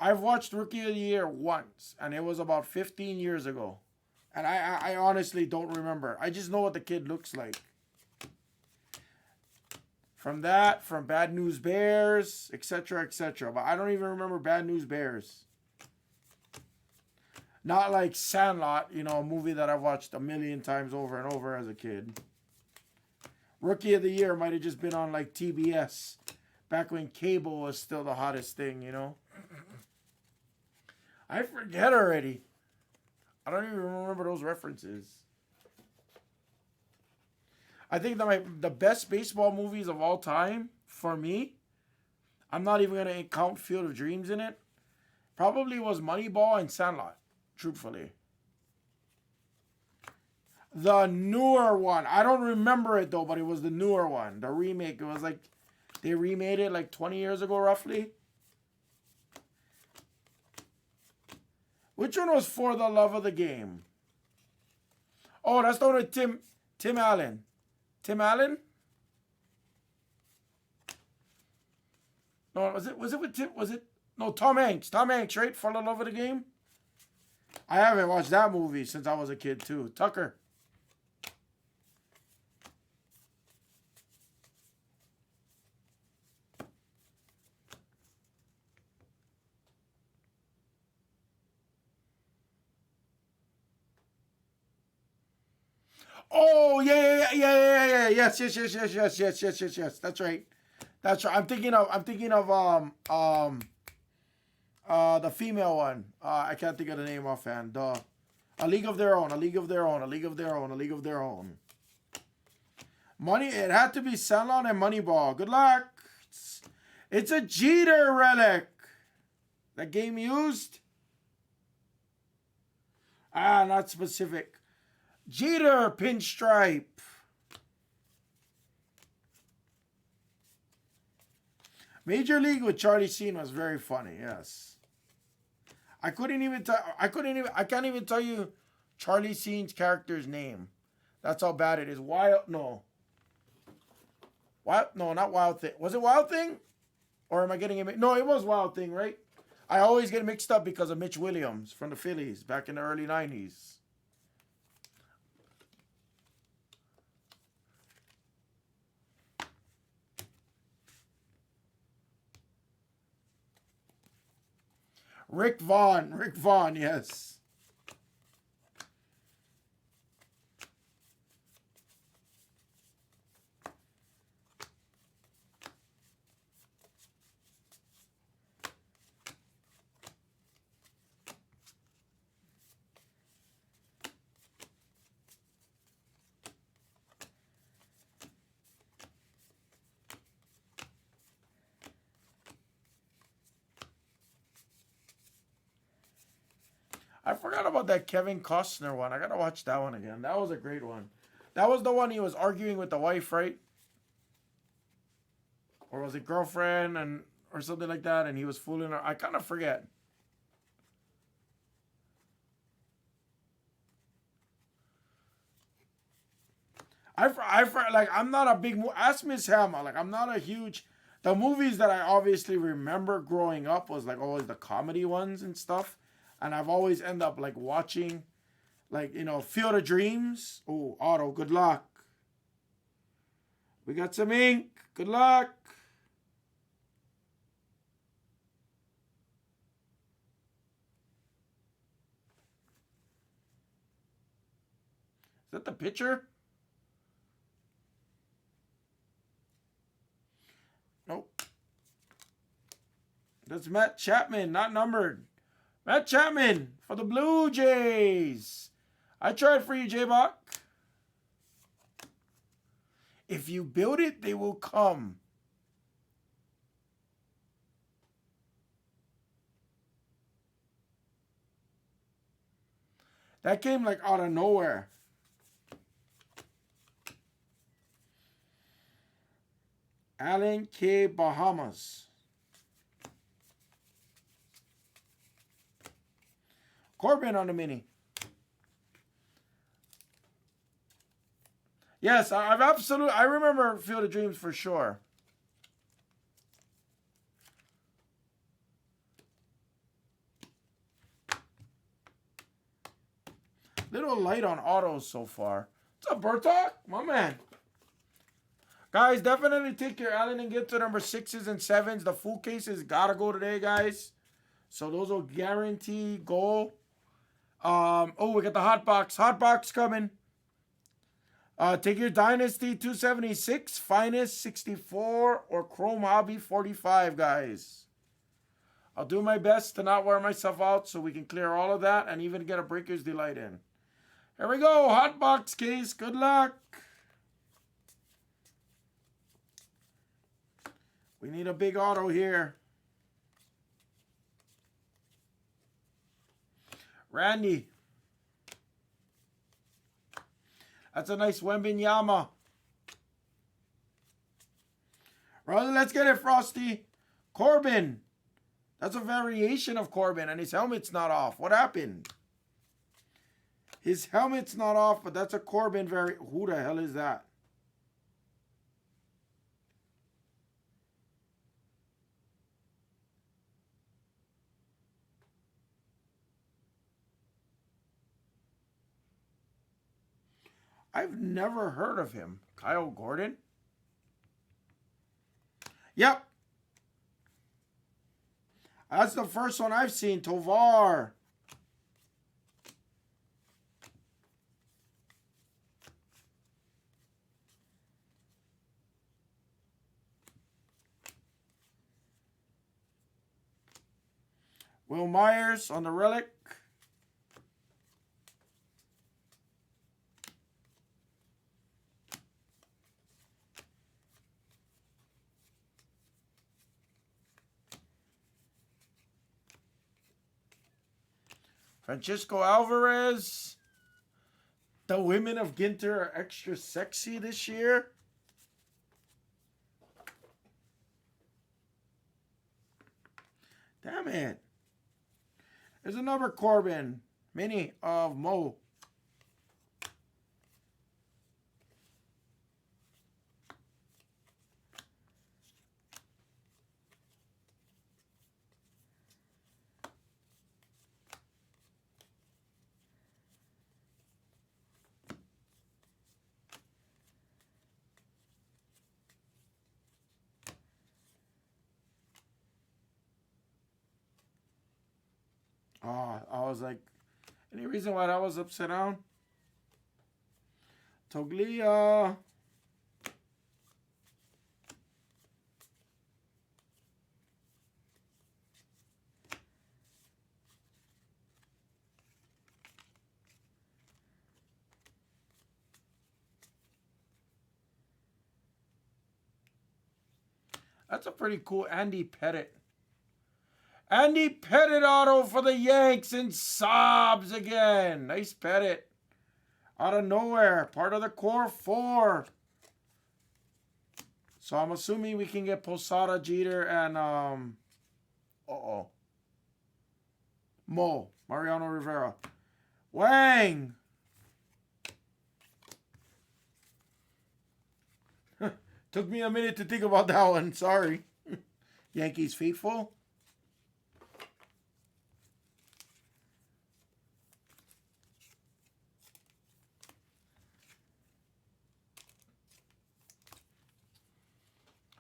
I've watched Rookie of the Year once, and it was about 15 years ago. And I honestly don't remember. I just know what the kid looks like. From Bad News Bears, etc., etc. But I don't even remember Bad News Bears. Not like Sandlot, a movie that I've watched a million times over and over as a kid. Rookie of the Year might have just been on like TBS. Back when cable was still the hottest thing, I forget already. I don't even remember those references. I think that the best baseball movies of all time, for me, I'm not even going to count Field of Dreams in it, probably was Moneyball and Sandlot, truthfully. The newer one. I don't remember it, though, but it was the newer one. The remake. It was like They remade it like 20 years ago, roughly. Which one was For the Love of the Game? Oh, that's the one with Tim Allen. Tim Allen? No, was it with Tim? Was it? No, Tom Hanks. Tom Hanks, right? For the Love of the Game? I haven't watched that movie since I was a kid, too. Tucker. Oh, yeah. Yes. That's right. That's right. I'm thinking of the female one. I can't think of the name offhand. A League of Their Own. A League of Their Own. A League of Their Own. A League of Their Own. Money. It had to be Salon and Moneyball. Good luck. It's a Jeter relic. That game used? Not specific. Jeter pinstripe. Major League with Charlie Sheen was very funny. Yes. I can't even tell you Charlie Sheen's character's name. That's how bad it is. No, not Wild Thing. Was it Wild Thing? Or am I getting it? No, it was Wild Thing, right? I always get mixed up because of Mitch Williams from the Phillies back in the early 90s. Rick Vaughn, yes. I forgot about that Kevin Costner one. I gotta watch that one again. That was a great one. That was the one he was arguing with the wife, right? Or was it girlfriend or something like that, and he was fooling her? I kind of forget. I'm not a big ask Miss Hammer. Like I'm not a huge. The movies that I obviously remember growing up was like always the comedy ones and stuff. And I've always end up like watching, like, Field of Dreams. Oh, Otto, good luck. We got some ink. Good luck. Is that the pitcher? Nope. That's Matt Chapman, not numbered. Matt Chapman for the Blue Jays. I tried for you, J-Bach. If you build it, they will come. That came like out of nowhere. Allen K. Bahamas. Corbin on the mini. Yes, I remember Field of Dreams for sure. Little light on autos so far. What's up, Bertok? My man. Guys, definitely take your Allen and Ginter number 6s and 7s. The full cases gotta go today, guys. So those will guarantee go. We got the hot box. Hot box coming. Take your Dynasty 276, Finest 64, or Chrome Hobby 45, guys. I'll do my best to not wear myself out so we can clear all of that and even get a Breaker's Delight in. Here we go. Hot box case. Good luck. We need a big auto here. Randy. That's a nice Wembenyama. Brother, let's get it, Frosty. Corbin. That's a variation of Corbin, and his helmet's not off. What happened? His helmet's not off, but that's a Corbin Who the hell is that? I've never heard of him. Kyle Gordon? Yep. That's the first one I've seen. Tovar. Will Myers on the relic. Francisco Alvarez. The women of Ginter are extra sexy this year. Damn it. There's another Corbin. Mini of Mo. Oh, I was like, any reason why that was upside down? Toglia. That's a pretty cool Andy Pettit. Andy Pettit auto for the Yanks and sobs again. Nice Pettit. Out of nowhere. Part of the core 4. So I'm assuming we can get Posada, Jeter, and Mo. Mariano Rivera. Wang. Took me a minute to think about that one. Sorry. Yankees faithful.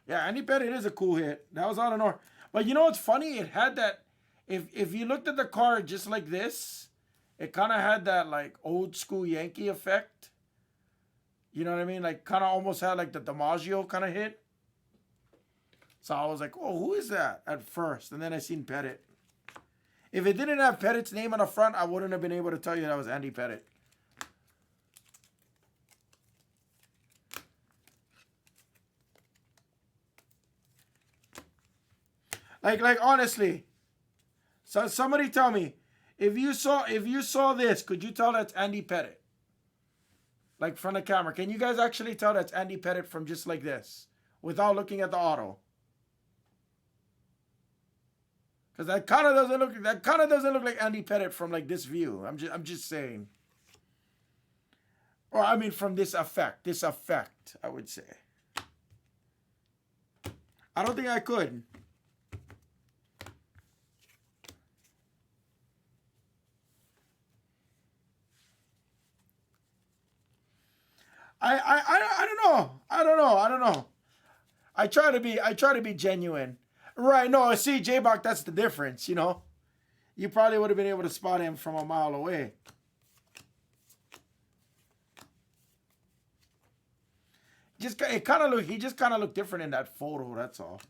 Yeah, Andy Pettit is a cool hit. That was out of nowhere. But you know what's funny? It had that, if you looked at the card just like this, it kind of had that like old school Yankee effect. You know what I mean? Like kind of almost had like the DiMaggio kind of hit. So I was like, oh, who is that at first? And then I seen Pettit. If it didn't have Pettit's name on the front, I wouldn't have been able to tell you that was Andy Pettit. Like honestly. So somebody tell me, if you saw this, could you tell that's Andy Pettit? Like from the camera. Can you guys actually tell that's Andy Pettit from just like this? Without looking at the auto? Because that kind of doesn't look like Andy Pettit from like this view. I'm just saying. Or I mean from this effect, I would say. I don't think I could. I don't know. I try to be genuine. Right, no, see, J-Bach, that's the difference, you know. You probably would have been able to spot him from a mile away. He just kind of looked different in that photo, that's all.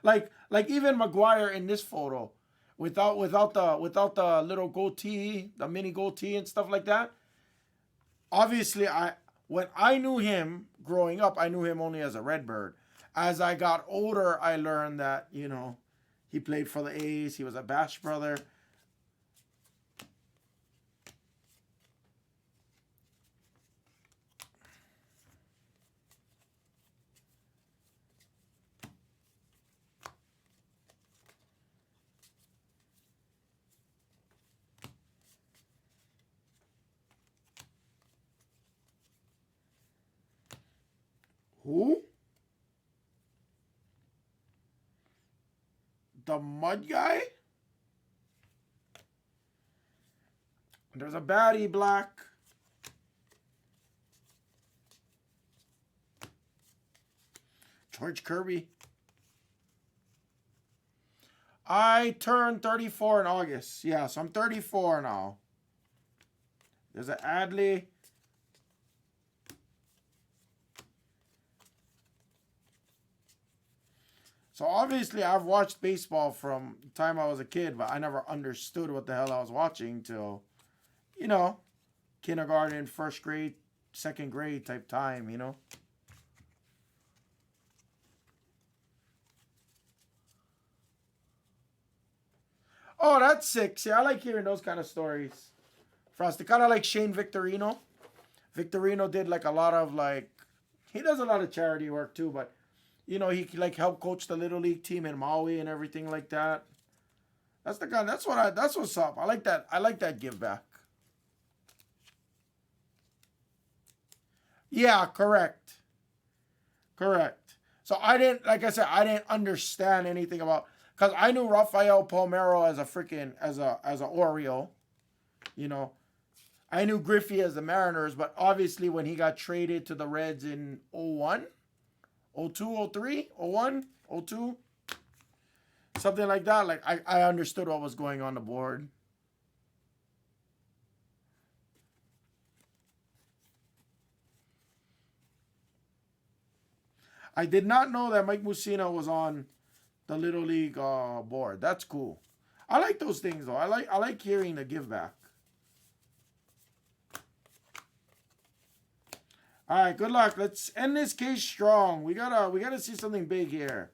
Like even McGuire in this photo, without the little goatee, the mini goatee and stuff like that. Obviously, when I knew him growing up, I knew him only as a Redbird. As I got older, I learned that, you know, he played for the A's. He was a Bash brother. the Mud Guy. There's a baddie black. George Kirby. I turned 34 in August. Yeah, so I'm 34 now. There's an Adley. So obviously I've watched baseball from the time I was a kid, but I never understood what the hell I was watching till, you know, kindergarten, first grade, second grade type time, you know. Oh, that's sick. See, I like hearing those kind of stories. Frosty, kind of like Shane Victorino. Victorino did like a lot of like, he does a lot of charity work too, but you know, he like helped coach the little league team in Maui and everything like that. That's the guy. That's what's up. I like that. I like that give back. Yeah, correct. Correct. So I didn't, like I said, I didn't understand anything about, because I knew Rafael Palmeiro as a freaking, as a Oriole, you know. I knew Griffey as the Mariners, but obviously when he got traded to the Reds in 01, 02, 03, 01, 02, something like that, like I understood what was going on the board. I did not know that Mike Mussina was on the Little League board. That's cool. I like those things though. I like hearing the give back. All right, good luck. Let's end this case strong. We gotta see something big here.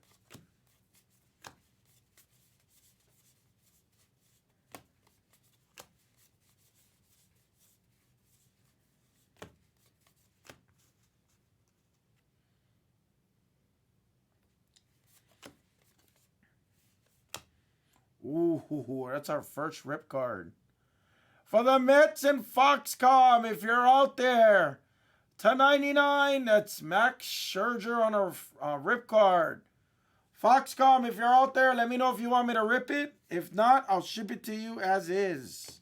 Ooh, that's our first rip card. For the Mets and Foxcom, if you're out there, /99, that's Max Scherzer on a rip card. Foxcom, if you're out there, let me know if you want me to rip it. If not, I'll ship it to you as is.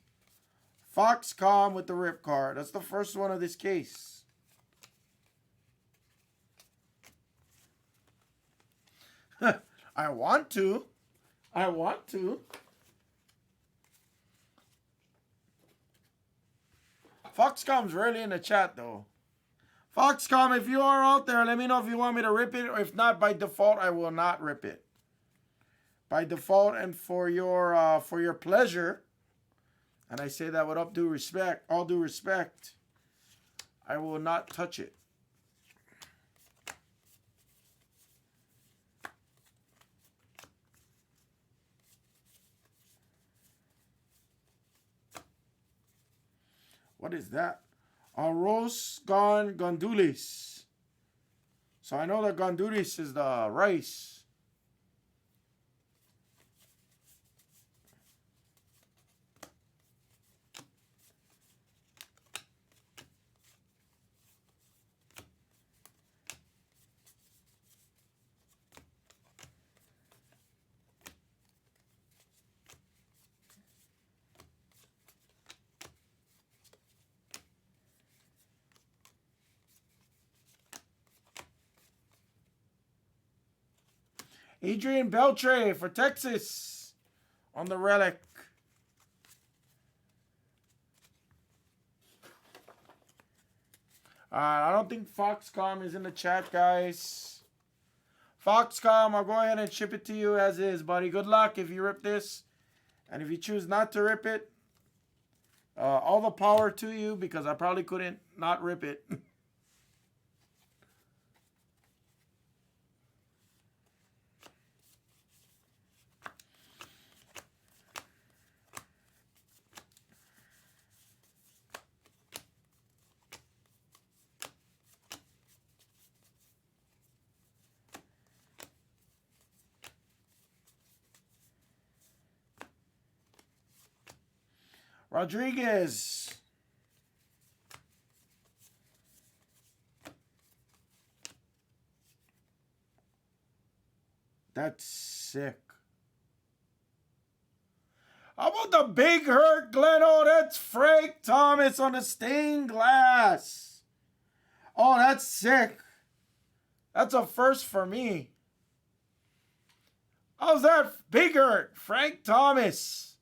Foxcom with the rip card. That's the first one of this case. I want to. I want to. Foxcom's rarely in the chat, though. Foxcom, if you are out there, let me know if you want me to rip it. Or if not, by default, I will not rip it. By default and for your pleasure, and I say that with all due respect, I will not touch it. What is that? Arroz con gandules. So I know that gandules is the rice. Adrian Beltre for Texas on the relic. I don't think Foxcom is in the chat, guys. Foxcom, I'll go ahead and ship it to you as is, buddy. Good luck if you rip this. And if you choose not to rip it, all the power to you, because I probably couldn't not rip it. Rodriguez. That's sick. How about the Big Hurt Gleno? That's Frank Thomas on the stained glass. Oh, that's sick. That's a first for me. How's that? Big Hurt, Frank Thomas.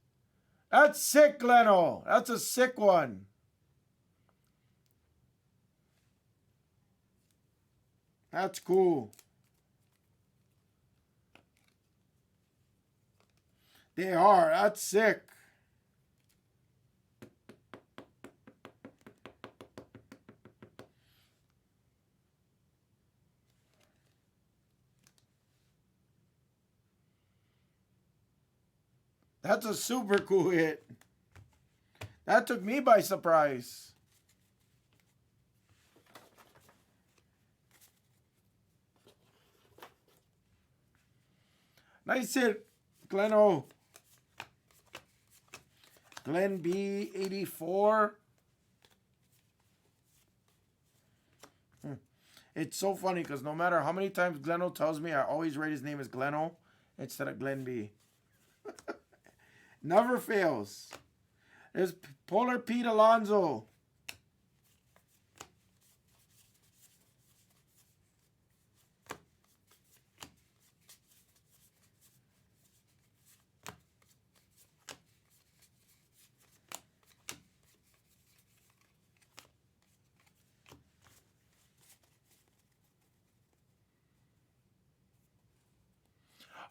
That's sick, Gleno. That's a sick one. That's cool. They are. That's sick. That's a super cool hit. That took me by surprise. Nice hit, Gleno. Glenn B, 84. It's so funny because no matter how many times Gleno tells me, I always write his name as Gleno instead of Glenn B. Never fails. There's Polar Pete Alonso.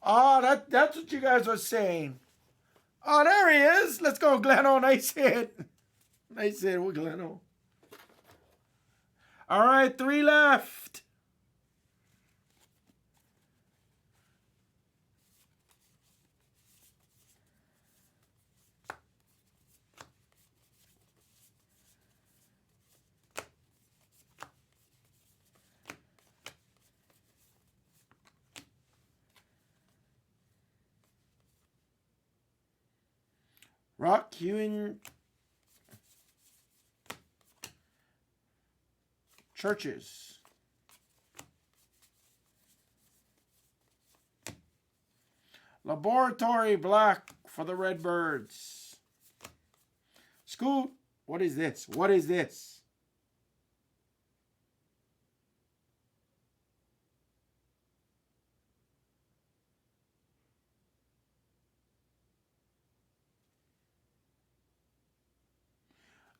Oh, that's what you guys were saying. Oh, there he is. Let's go, Gleno. Nice hit. Nice hit with Gleno. All right, 3 left. Rock Hewing Churches. Laboratory Black for the Redbirds. Scoot. What is this? What is this?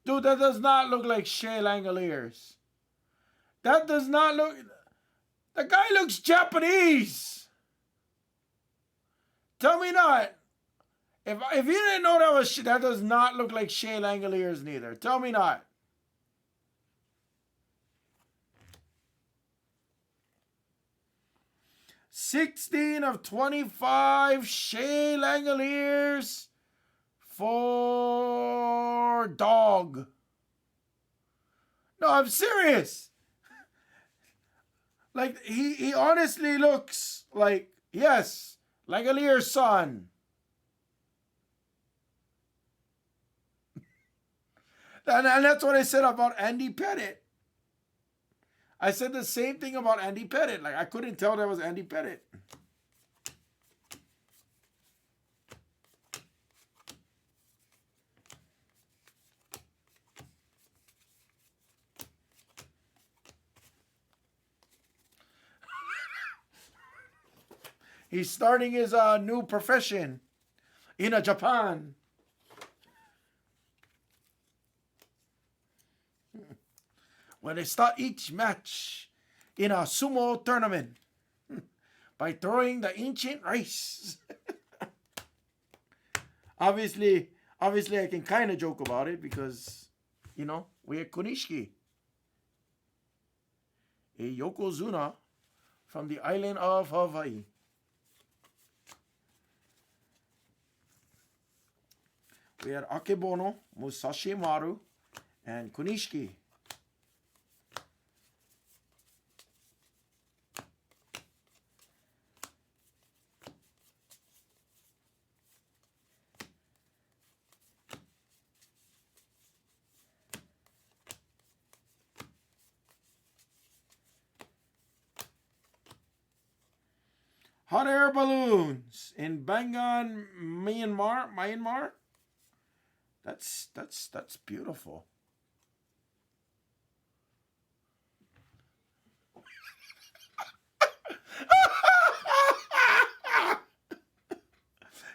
Dude, that does not look like Shea Langoliers. That does not look... The guy looks Japanese. Tell me not. If you didn't know that does not look like Shea Langoliers neither. Tell me not. $16 of 25 Shea Langoliers for dog. No, I'm serious. Like, he honestly looks like, yes, Langolier's son. And that's what I said about Andy Pettit. I said the same thing about Andy Pettit. Like, I couldn't tell that was Andy Pettit. He's starting his new profession in Japan. When they start each match in a sumo tournament by throwing the ancient rice. Obviously, I can kind of joke about it because, you know, we're Konishiki, a Yokozuna from the island of Hawaii. We had Akebono, Musashi Maru, and Konishiki. Hot air balloons in Bangan, Myanmar. That's beautiful.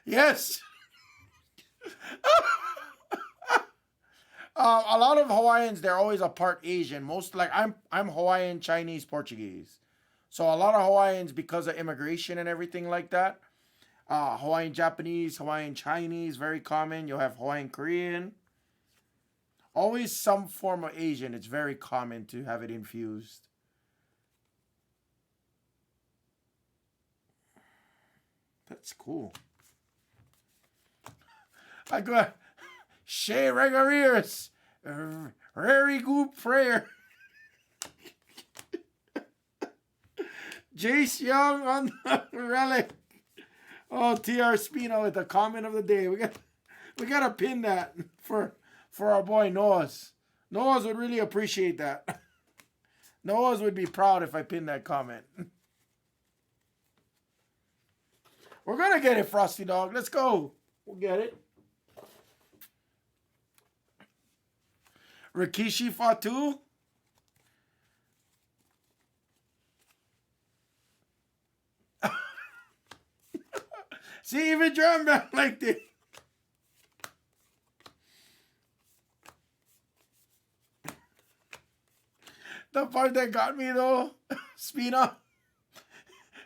Yes. A lot of Hawaiians, they're always a part Asian. Most like I'm Hawaiian, Chinese, Portuguese. So a lot of Hawaiians, because of immigration and everything like that, Hawaiian Japanese, Hawaiian Chinese, very common. You'll have Hawaiian Korean. Always some form of Asian. It's very common to have it infused. That's cool. I got Shea Regariers. Very good prayer. Jace Young on the relic. Oh, TR Spino with the comment of the day. We gotta pin that for our boy Noah's. Noah's would really appreciate that. Noah's would be proud if I pinned that comment. We're gonna get it, Frosty Dog. Let's go. We'll get it. Rikishi Fatu. See, even drum band like this. The part that got me though, Spina,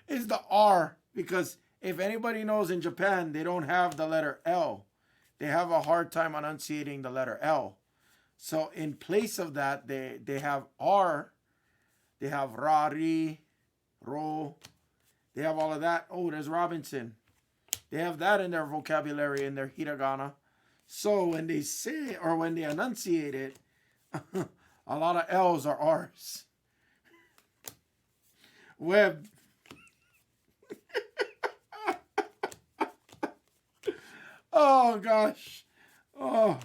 is the R. Because if anybody knows, in Japan, they don't have the letter L. They have a hard time enunciating the letter L. So in place of that, they have R. They have Rari, Ro. They have all of that. Oh, there's Robinson. They have that in their vocabulary, in their hiragana. So when they say, or when they enunciate it, a lot of L's are R's. Web. Oh, gosh. Oh,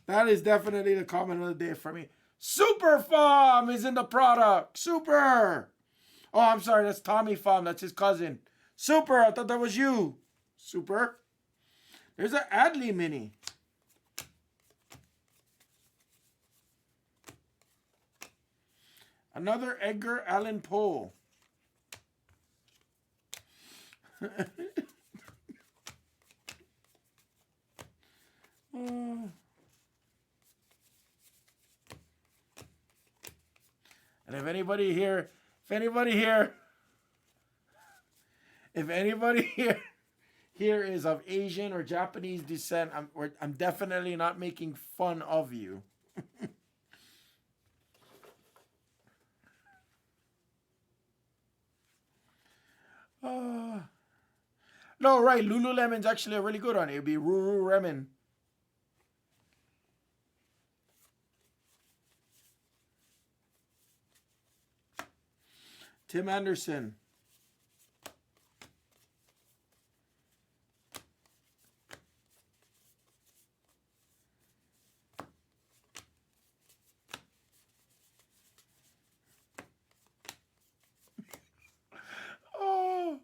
that is definitely the comment of the day for me. Super Farm is in the product. Super. Oh, I'm sorry. That's Tommy Farm. That's his cousin. Super. I thought that was you. Super. There's an Adley mini. Another Edgar Allan Poe. And if anybody here is of Asian or Japanese descent, I'm definitely not making fun of you. No, right. Lululemon's actually a really good one. It'd be Ruru Remen. Tim Anderson. Oh.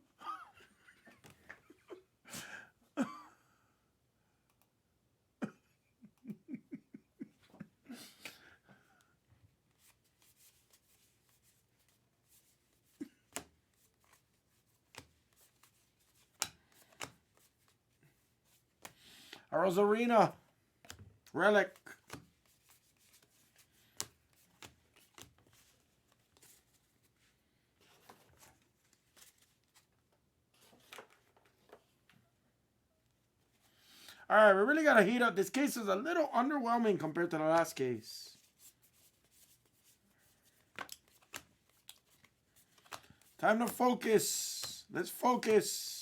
A Rosarina relic. All right, we really got to heat up. This case is a little underwhelming compared to the last case. Time to focus. Let's focus.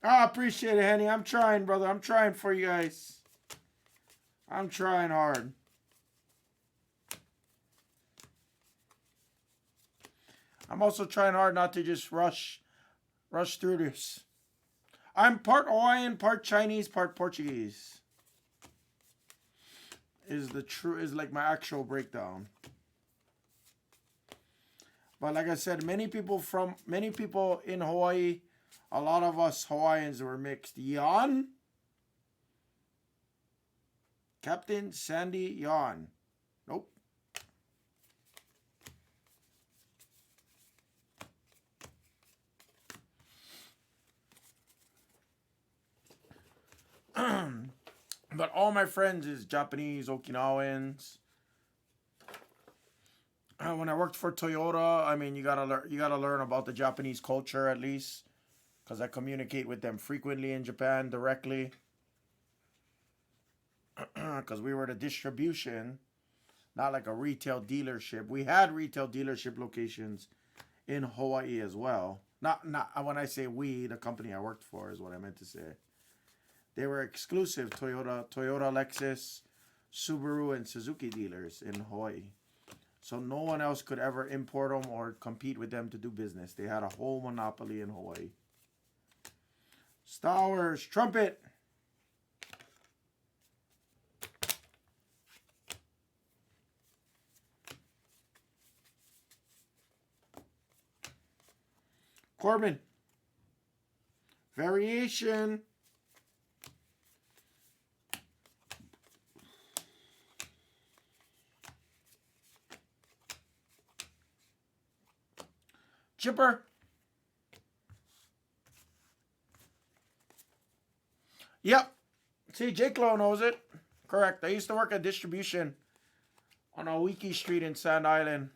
I appreciate it, Henny. I'm trying, brother. I'm trying for you guys. I'm trying hard. I'm also trying hard not to just rush through this. I'm part Hawaiian, part Chinese, part Portuguese. is like my actual breakdown. But like I said, many people in Hawaii, a lot of us Hawaiians were mixed. Yan, Captain Sandy Yan. Nope. But all my friends is Japanese, Okinawans. When I worked for Toyota, I mean, you gotta learn about the Japanese culture at least, because I communicate with them frequently in Japan directly. Because we were the distribution, not like a retail dealership. We had retail dealership locations in Hawaii as well. Not when I say we, the company I worked for is what I meant to say. They were exclusive Toyota, Lexus, Subaru, and Suzuki dealers in Hawaii. So no one else could ever import them or compete with them to do business. They had a whole monopoly in Hawaii. Star Wars, trumpet. Corbin. Variation. Chipper. Yep. See, Jake Lowe knows it. Correct. I used to work at distribution on Awiki Street in Sand Island.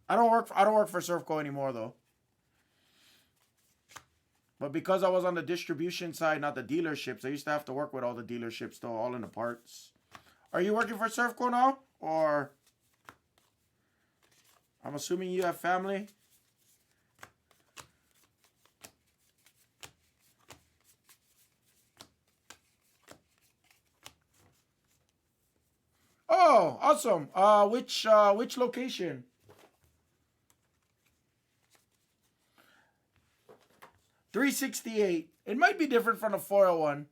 I don't work for Surfco anymore though. But because I was on the distribution side, not the dealerships, I used to have to work with all the dealerships though, all in the parts. Are you working for Surfco now? Or I'm assuming you have family? Oh, awesome. Which location? $368. It might be different from the 401.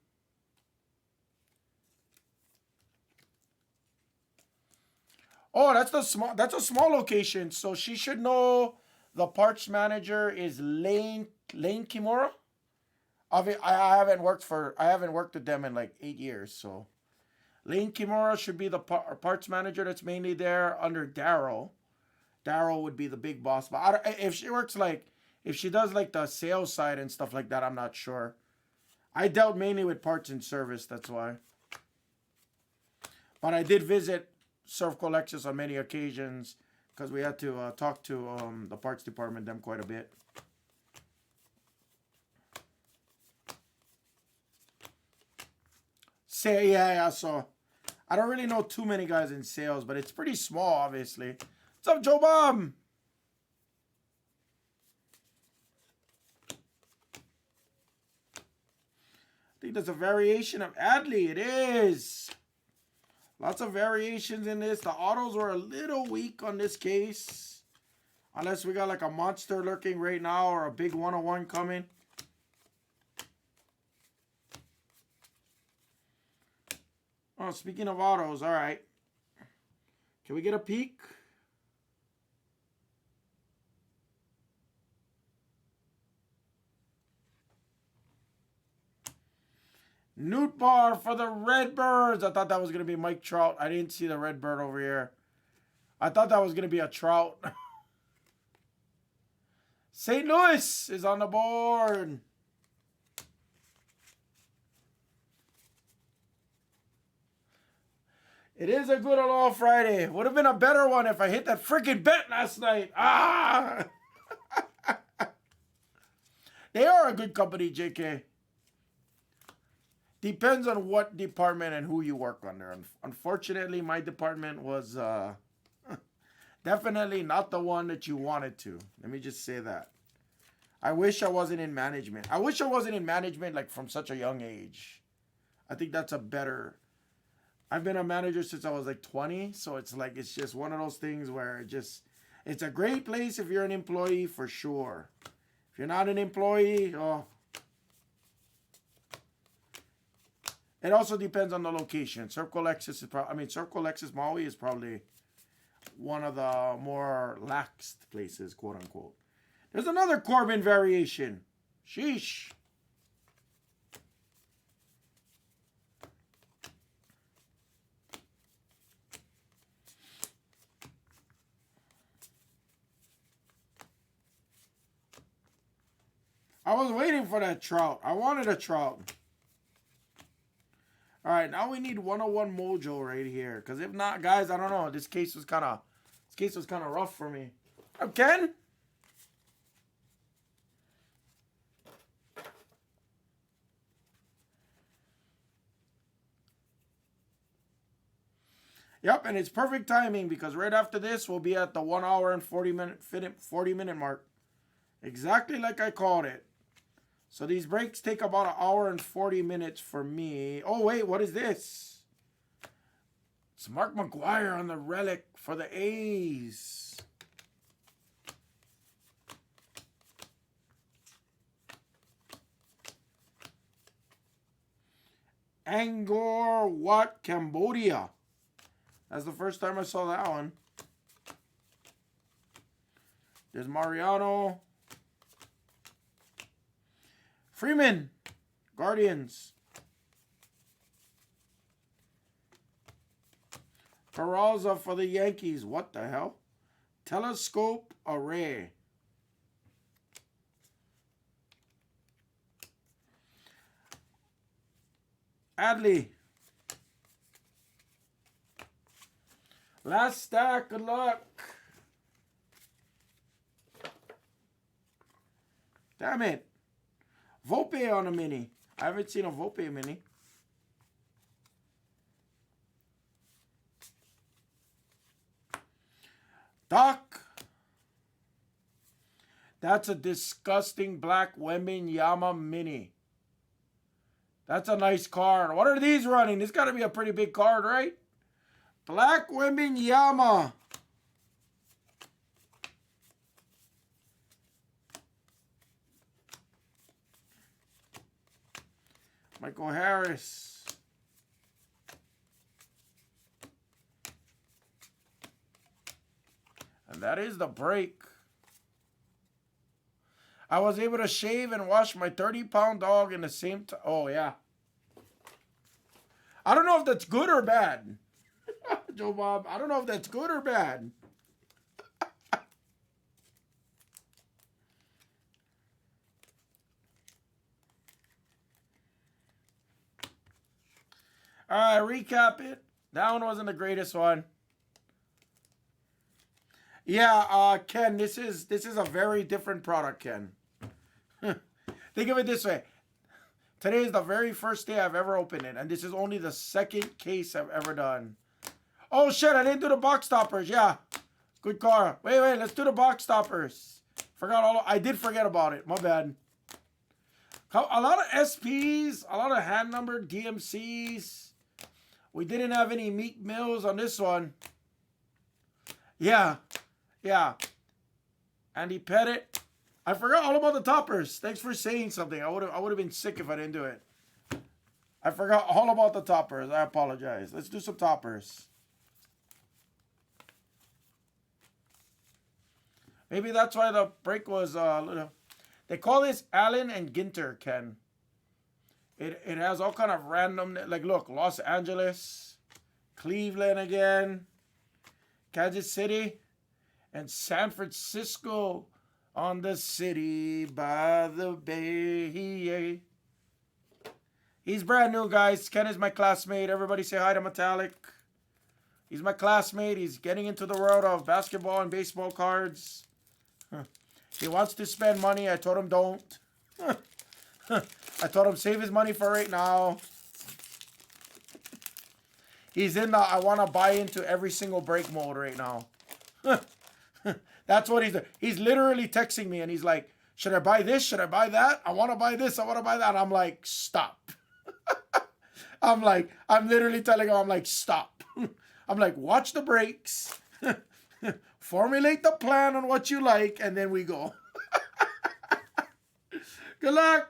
Oh, that's a small location. So she should know the parts manager is Lane Kimura. I haven't worked with them in like 8 years, so Lane Kimura should be the parts manager that's mainly there under Daryl. Daryl would be the big boss. But if she does like the sales side and stuff like that, I'm not sure. I dealt mainly with parts and service, that's why. But I did visit Surfco Lexus on many occasions because we had to talk to the parts department them quite a bit. Yeah, so I don't really know too many guys in sales, but it's pretty small, obviously. What's up, Joe Bob? I think there's a variation of Adley. It is. Lots of variations in this. The autos were a little weak on this case. Unless we got like a monster lurking right now or a big 101 coming. Oh, speaking of autos, all right. Can we get a peek? Newt Bar for the Redbirds. I thought that was going to be Mike Trout. I didn't see the Redbird over here. I thought that was going to be a Trout. St. Louis is on the board. It is a good old Friday. Would have been a better one if I hit that freaking bet last night. Ah! They are a good company, JK. Depends on what department and who you work under. Unfortunately, my department was definitely not the one that you wanted to. Let me just say that. I wish I wasn't in management. I wish I wasn't in management like from such a young age. I think that's a better... I've been a manager since I was like 20, so it's just one of those things where it's a great place if you're an employee for sure. If you're not an employee, oh, It also depends on the location. Circle Lexus is Circle Lexus Maui is probably one of the more laxed places, quote unquote. There's another Corbin variation. Sheesh. I was waiting for that trout. I wanted a trout. All right, now we need 101 Mojo right here. Because if not, guys, I don't know. This case was kind of rough for me. Ken? Yep, and it's perfect timing because right after this, we'll be at the 1 hour and 40 minute mark. Exactly like I called it. So these breaks take about 1 hour and 40 minutes for me. Oh, wait, what is this? It's Mark McGwire on the relic for the A's. Angkor Wat, Cambodia. That's the first time I saw that one. There's Mariano. Freeman, Guardians. Peraza for the Yankees. What the hell? Telescope Array. Adley. Last stack. Good luck. Damn it. Volpe on a mini. I haven't seen a Volpe mini. Doc. That's a disgusting black Wembenyama mini. That's a nice card. What are these running? This got to be a pretty big card, right? Black Wembenyama. Michael Harris. And that is the break. I was able to shave and wash my 30-pound dog in the same time. Oh, yeah. I don't know if that's good or bad. Joe Bob, I don't know if that's good or bad. All right, recap it. That one wasn't the greatest one. Yeah, Ken, this is a very different product, Ken. Think of it this way. Today is the very first day I've ever opened it, and this is only the second case I've ever done. Oh, shit, I didn't do the box stoppers. Yeah, good car. Wait, let's do the box stoppers. I did forget about it. My bad. A lot of SPs, a lot of hand-numbered DMCs. We didn't have any Meek Mills on this one. Yeah. Andy Pettit. I forgot all about the toppers. Thanks for saying something. I would have been sick if I didn't do it. I forgot all about the toppers. I apologize. Let's do some toppers. Maybe that's why the break was little. They call this Allen and Ginter, Ken. It has all kind of random, like look, Los Angeles, Cleveland again, Kansas City, and San Francisco on the city by the bay. He's brand new, guys. Ken is my classmate. Everybody say hi to Metallic. He's my classmate. He's getting into the world of basketball and baseball cards. He wants to spend money. I told him don't. I told him save his money for right now. He's in the I want to buy into every single break mode right now. That's what he's doing. He's literally texting me and he's like, should I buy this? Should I buy that? I want to buy this. I want to buy that. And I'm like, stop. I'm literally telling him, I'm like, stop. I'm like, watch the breaks. Formulate the plan on what you like. And then we go. Good luck.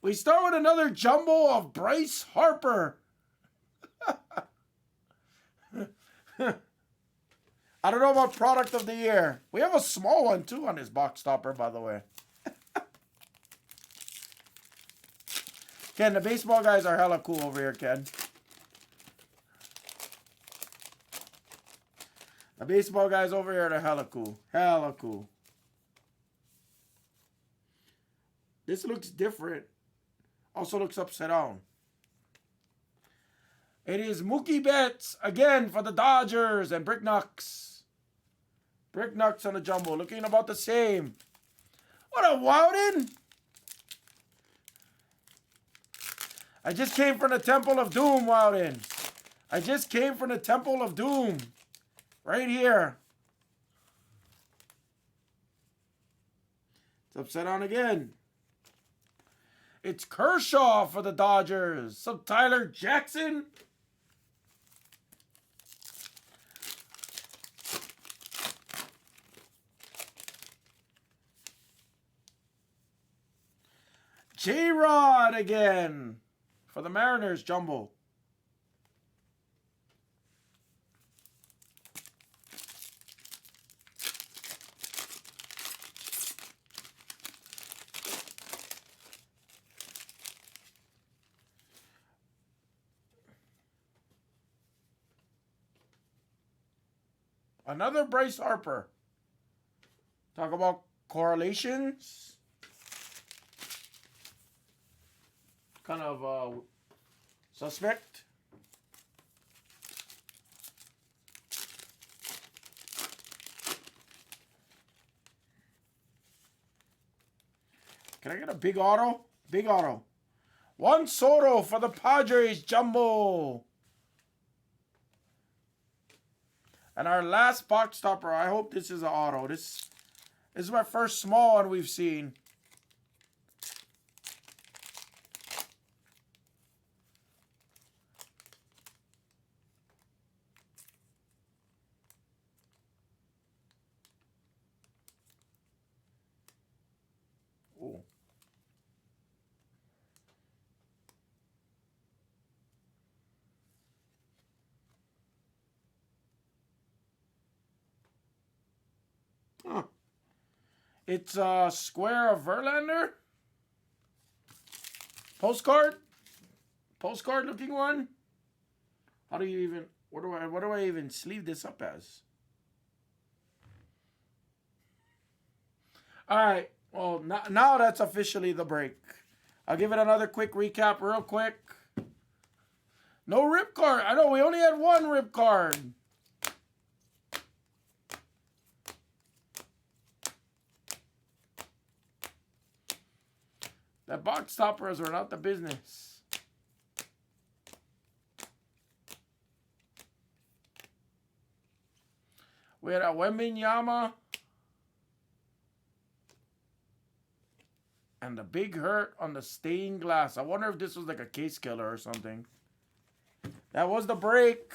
We start with another jumbo of Bryce Harper. I don't know about product of the year. We have a small one too on this box topper, by the way. Ken, the baseball guys are hella cool over here, Ken. The baseball guys over here are hella cool. Hella cool. This looks different. Also looks upside down. It is Mookie Betts again for the Dodgers and Brick Knucks. Brick Knucks on the jumbo. Looking about the same. What a Wowden. I just came from the Temple of Doom, Wowden. I just came from the Temple of Doom. Right here. It's upside down again. It's Kershaw for the Dodgers. Some Tyler Jackson. J-Rod again for the Mariners jumbo. Another Bryce Harper. Talk about correlations. Kind of suspect. Can I get a big auto? Big auto. Juan Soto for the Padres jumbo. And our last box topper, I hope this is an auto. This is my first small one we've seen. Ooh. Huh. It's a square of Verlander. Postcard. Postcard looking one. How do you even, what do I even sleeve this up as? All right. Well, now that's officially the break. I'll give it another quick recap real quick. No rip card. I know we only had one rip card. That box toppers are not the business. We had a Wembenyama. And the big hurt on the stained glass. I wonder if this was like a case killer or something. That was the break.